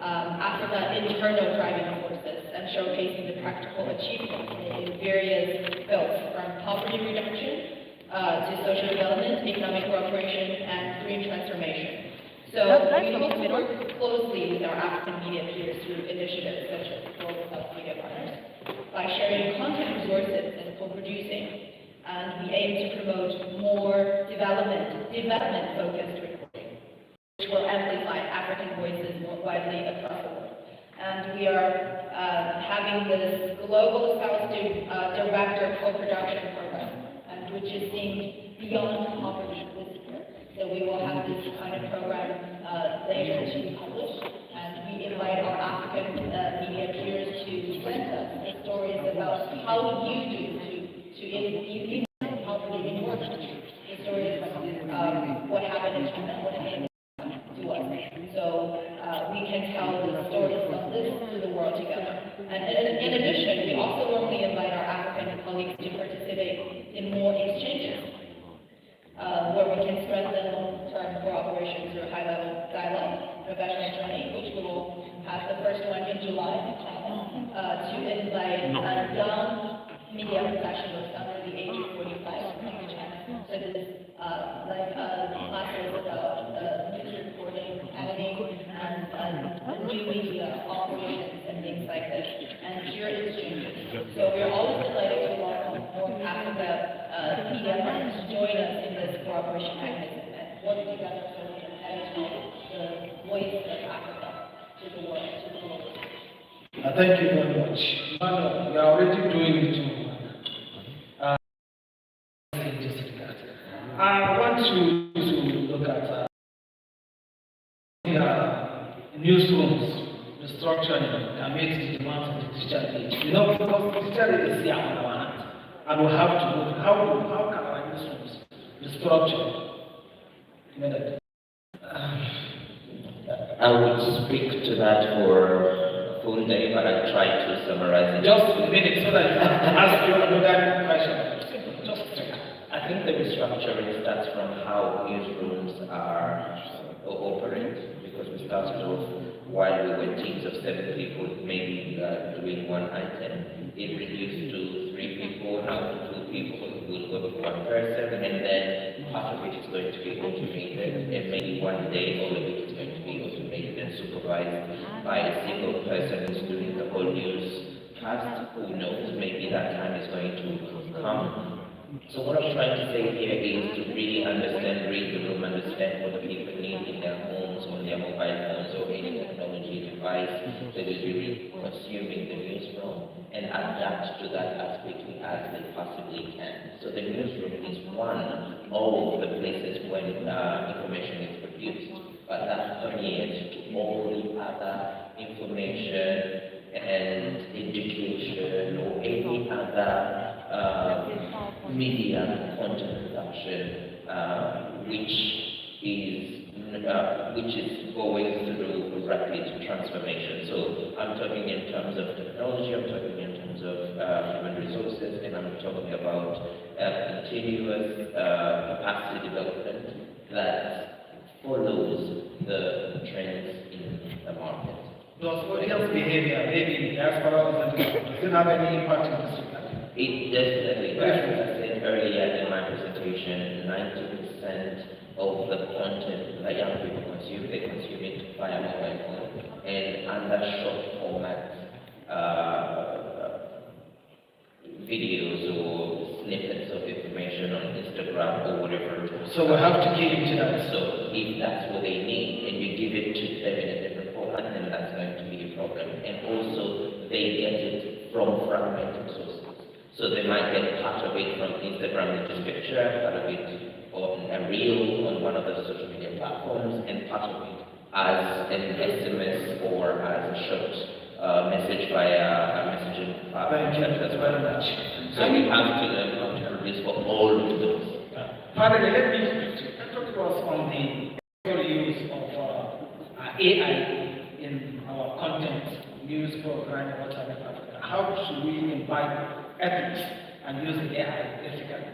Africa's internal driving forces and showcasing the practical achievements in various fields, from poverty reduction to social development, economic cooperation, and green transformation. So we hope to work closely with our African media peers through initiatives such as Global South Media Partners by sharing content resources and co-producing, and we aim to promote more development-focused reporting, which will amplify African voices more widely across the world. And we are having this Global South Director co-production program think beyond coverage this year. So we will have this kind of program later to be published, and we invite our African media peers to send us the stories about how you do to help living more the stories of what happened in China, what happened to us. So we can tell the stories of this to the world together. And in addition, we also normally invite our African colleagues to participate in more exchanges, where we can strengthen long-term cooperation through high-level dialogue, professional training, which we will have the first one in July, to invite young media professionals under the age of 45 to come to China. So this is classes about news reporting, editing, and new media operations and things like this, and peer exchanges. So we're always delighted to welcome more Africa media partners to join us in this cooperation mechanism and work together so we can tell the voice of Africa to the world, to the world. Thank you very much. We are already doing it too. I want you to look at newsrooms, the structure that makes the demands of the digital age. You know, because the digital age is here on our hands, and we have to look how can our newsrooms be structured. I would speak to that for a full day, but I'll try to summarize it. Just a minute so that you can ask you another question. Just a second. I think the restructuring starts from how newsrooms are operate, because we started off while we were teams of 7 people, maybe doing one item. It reduced to 3 people, now to 2 people, we'll go to 1 person, and then part of it is going to be automated, and maybe one day all of it is going to be automated and supervised by a single person who's doing the whole newscast. Who knows, maybe that time is going to come. So what I'm trying to say here is to really understand, read the room, understand what the people need in their homes, on their mobile phones, or any technology device that will be consuming the newsroom, and adapt to that as quickly as they possibly can. So the newsroom is one of the places when information is produced, but that permeates to all the other information and education or any other media content production which is going through rapid transformation. So I'm talking in terms of technology, I'm talking in terms of human resources, and I'm talking about continuous capacity development that follows the trends in the market. Does audience behavior, maybe diaspora, does it have any impact on this? It definitely does. As I said earlier in my presentation, 90% of the content that young people consume, they consume it via mobile phone and under short format videos or snippets of information on Instagram or whatever. So we have to keep into that. So if that's what they need and you give it to them in a different format, then that's going to be a problem. And also they get it from fragmented sources. So they might get part of it from Instagram, which is picture, part of it on a reel on one of the social media platforms, and part of it as an SMS or as a short message via a messaging platform. Thank you very much. So we have to learn how to produce for all of those. Finally, let me talk to us on the use of AI in our content, news program, whatever. How should we invite ethics and use the AI ethically?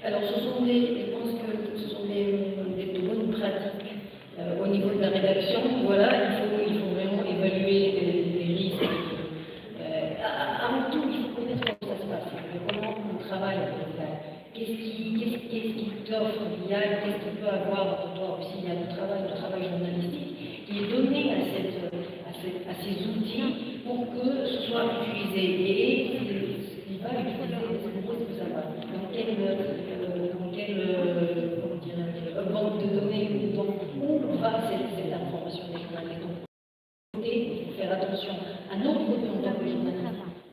Alors, je pense que ce sont de bonnes pratiques au niveau de la rédaction. Voilà, il faut vraiment évaluer les risques. Avant tout, il faut connaître comment ça se passe, comment on travaille avec ça. Qu'est-ce qui t'offre l'IA, qu'est-ce qu'il peut avoir pour toi aussi. Il y a le travail journalistique qui est donné à ces outils pour que ce soit utilisé. Et il va utiliser les mots de savoir dans quelle banque de données, où va cette information des journalistes. Il faut faire attention à notre côté en tant que journaliste,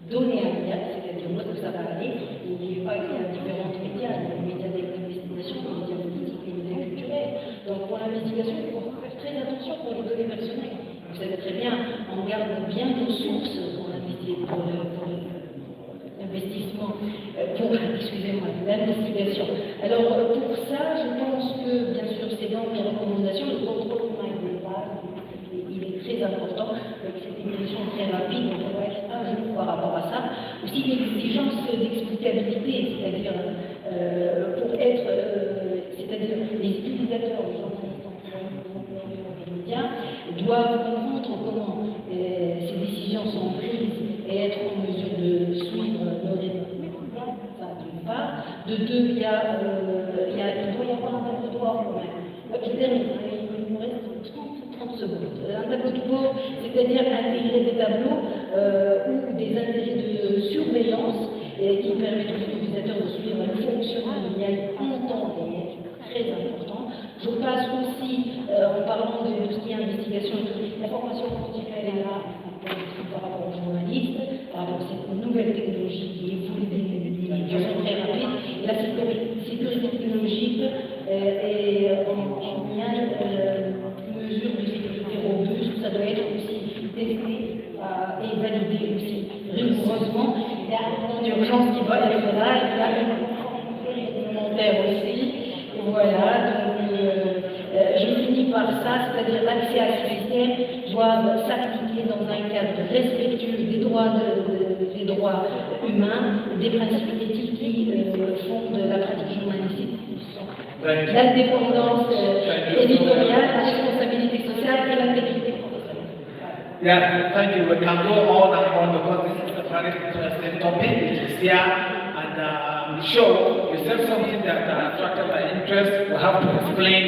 donner un média, c'est-à-dire où est-ce que ça va aller. N'oubliez pas qu'il y a différents médias, il y a les médias d'investigation, les médias politiques, les médias culturels. Donc pour l'investigation, il faut faire très attention pour les données personnelles. Vous savez très bien, on garde bien nos sources pour l'investissement, excusez-moi, l'investigation. Alors pour ça, je pense que bien sûr c'est dans mes recommandations, le contrôle qu'on a il est très important. C'est une question très rapide, on va être à jour par rapport à ça. Aussi l'exigence d'explicabilité, c'est-à-dire pour être, c'est-à-dire les utilisateurs, les journalistes, les médias doivent comprendre comment ces décisions sont prises et être en mesure de suivre nos résultats, ça d'une part. De deux, il doit y avoir un tableau de bord quand même. Je termine, il me reste 30 secondes. Un tableau de bord, c'est-à-dire intégrer des tableaux ou des intérêts de surveillance qui permettent aux utilisateurs de suivre le fonctionnement de l'IA en temps réel, très important. Je passe aussi, en parlant de tout ce qui est investigation, la formation continue, elle est là par rapport aux journalistes, par rapport à cette nouvelle technologie qui évolue d'une façon très rapide. La sécurité technologique et en lien mesure de sécurité robuste, ça doit être aussi testé et validé aussi rigoureusement. Il y a un plan d'urgence qui va être là, il y a une réglementaire aussi. Voilà, donc je finis par ça, c'est-à-dire l'accès à ce système doit s'appliquer dans un cadre respectueux des droits humains, des principes éthiques qui fondent la pratique journalistique. L'indépendance éditoriale, la responsabilité sociale et l'intégrité professionnelle. Yeah, thank you. We can go on and on because this is a very interesting topic which is here, and I'm sure you said something that attracted my interest. We have to explain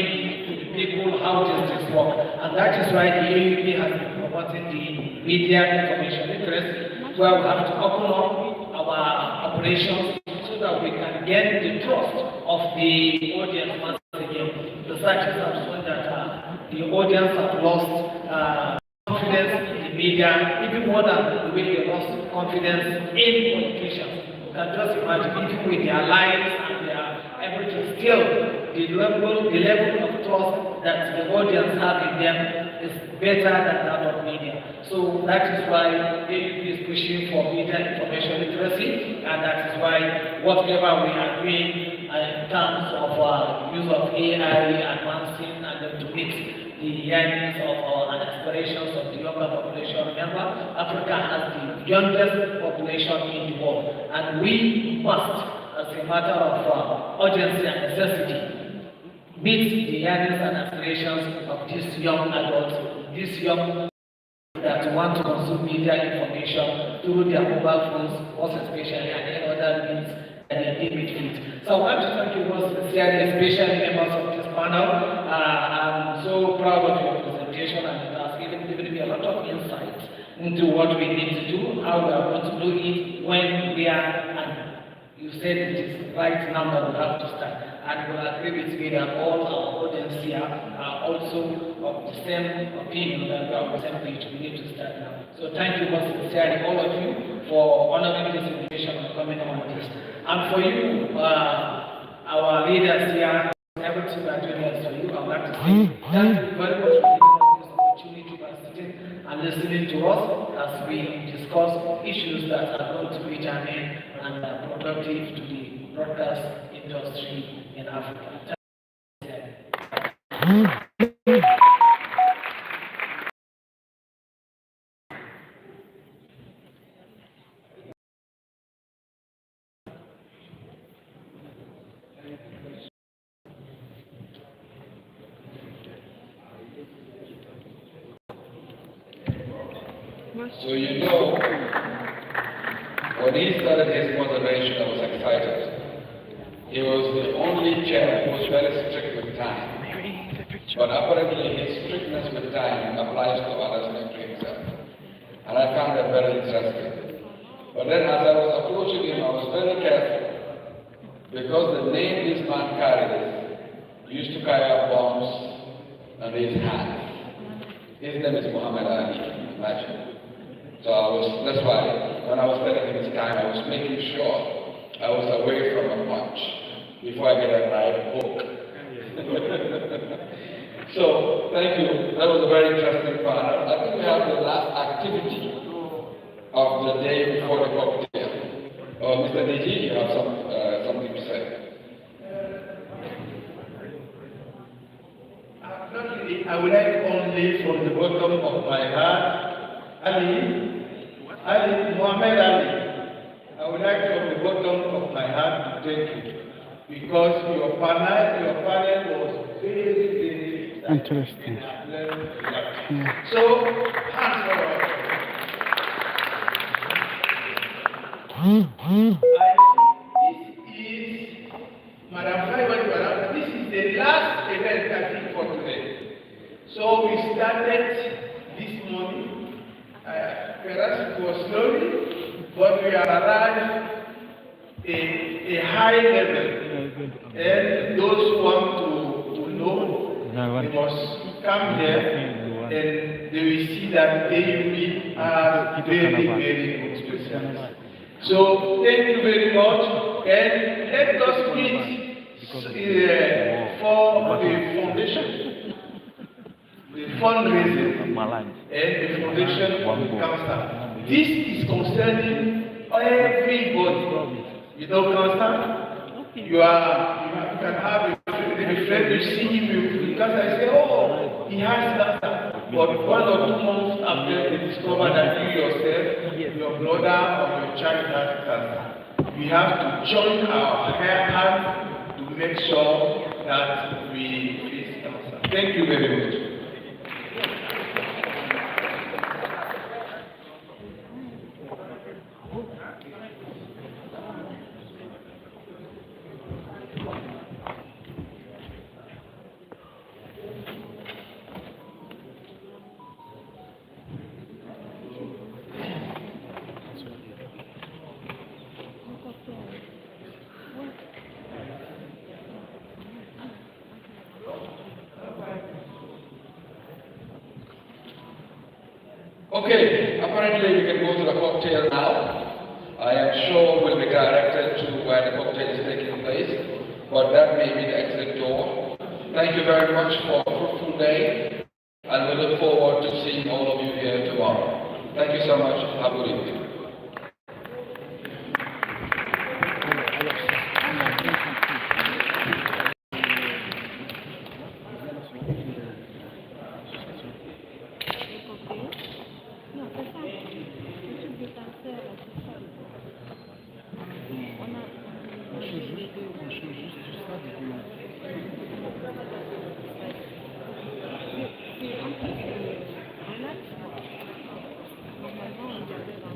to the people how this works, and that is why the AUB has been promoting the media information literacy, where we have to open up our operations so that we can get the trust of the audience once again. The researchers have shown that the audience have lost confidence in the media, even more than the way they lost confidence in politicians. You can just imagine, even with their lives and they are able to still, the level of trust that the audience have in them is better than that of media. So that is why AUB is pushing for media information literacy, and that is why whatever we are doing in terms of use of AI, advancing and to meet the yearnings of and aspirations of the younger population. Remember, Africa has the youngest population in the world, and we must, as a matter of urgency and necessity, meet the yearnings and aspirations of these young adults, these young that want to consume media information through their mobile phones, most especially, and any other means that they deem it fit. So I want to thank you most sincerely, especially members of this panel. I'm so proud of your presentation, and it has given me a lot of insight into what we need to do, how we are going to do it, when, where, and you said it is the right number we have to start. And we will agree with me that all our audience here are also of the same opinion that we are on the same page. We need to start now. So thank you most sincerely, all of you, for honoring this invitation and coming on this. And for you, our leaders here, everything we are doing is for you. I would like to say thank you very much for giving us this opportunity by sitting and listening to us as we discuss issues that are going to be germane and productive to the broadcast industry in Africa. So you know, when he started his moderation, I was excited. He was the only chair who was very strict with time. But apparently his strictness with time applies to others and to himself. And I found that very interesting. But then as I was approaching him, I was very careful. Because the name this man carries used to carry out bombs on his hands. His name is Muhammad Ali, imagine. So that's why when I was spending this time, I was making sure I was away from a punch before I get a right hook. So thank you. That was a very interesting part. I think we have the last activity of the day before the cocktail. Mr. Niji, you have something to say. Not really. I would like only from the bottom of my heart, Muhammad Ali. I would like from the bottom of my heart to thank you because your panel was very, very interesting. Yeah. So, hands forward. This is the last event I think for today. So we started this morning, perhaps it was slowly, but we are arrived a high level. And those who want to know, they must come here and they will see that AUB are very, very good specialists. So thank you very much, and let us meet for the foundation, the fundraising, and the foundation of the cancer. This is concerning everybody. You know cancer? You can have a friend, you see him with cancer, I say, oh, he has cancer. But 1 or 2 months after they discover that you yourself, your brother or your child has cancer, we have to join our hands to make sure that we face cancer. Thank you very much. Okay, apparently we can go to the cocktail now. I am sure we'll be directed to where the cocktail is taking place, but that may be the exit door. Thank you very much for a fruitful day, and we look forward to seeing all of you here tomorrow. Thank you so much. Have a good evening. Normalement, on devait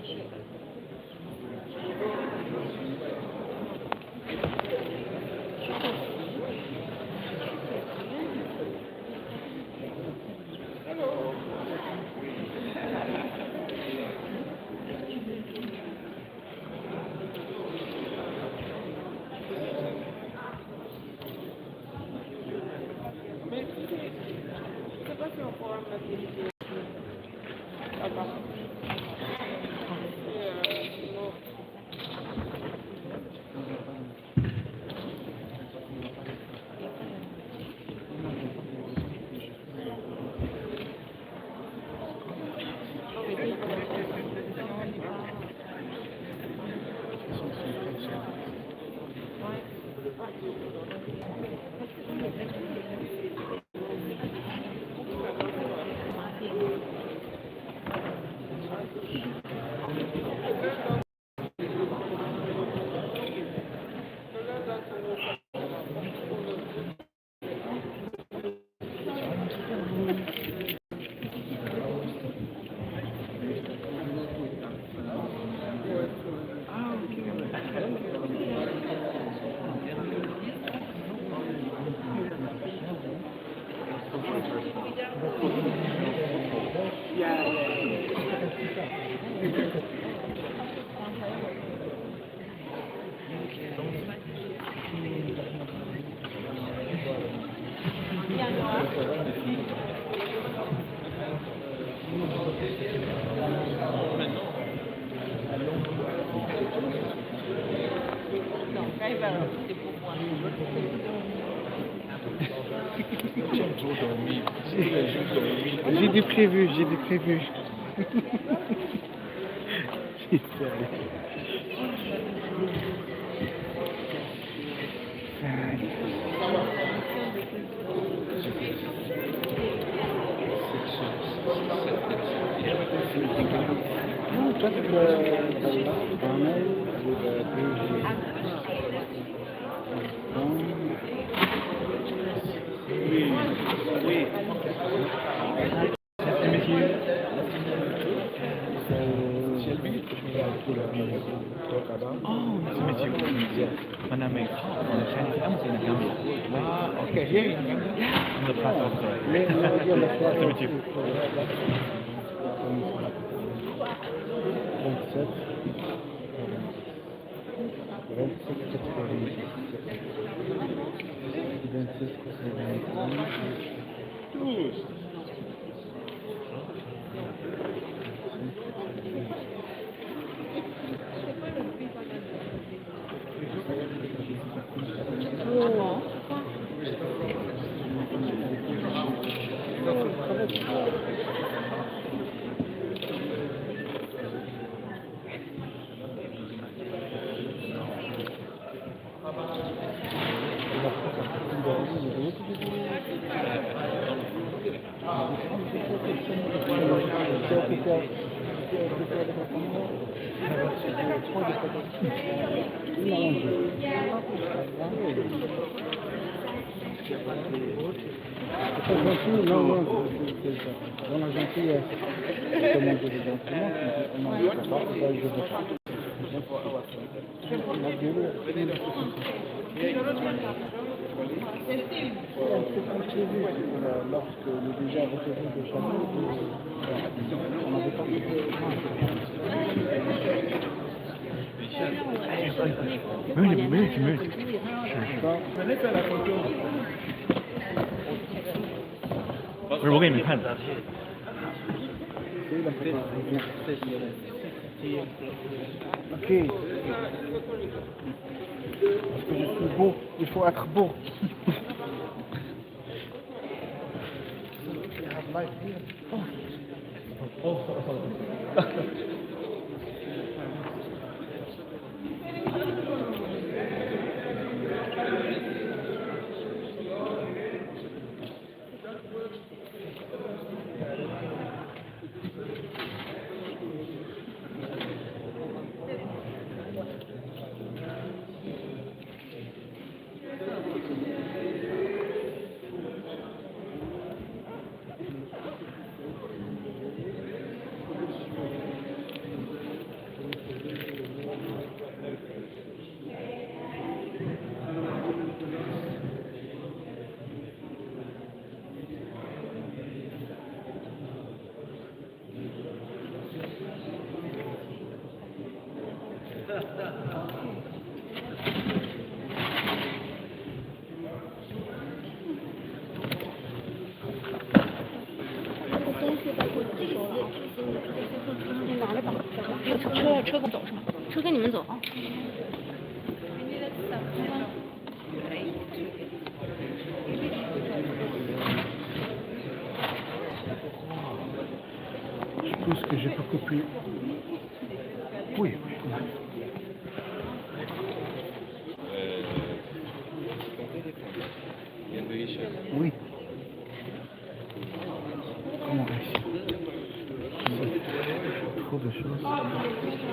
J'ai des prévus, j'ai des prévus. Non, toi, tu peux un mail oui, oui. Nice to meet you. Oh, nice to meet you. My name is I'm in Gambia. Ah, okay. Here in Gambia? Yeah. I'm the press officer. Nice to meet you. 27, c'est pas gentil, non, dans la gentillesse. Comment je vais gentiment, non, je ne veux pas, je veux pas. La gueule, c'est comme prévu, lorsque le déjà retenu de chameau, on n'avait pas Mute.我给你们看。Ok. Parce que je suis beau, il faut être beau.车跟走是吗？车跟你们走。Je pense que j'ai beaucoup plus. Oui. Oui.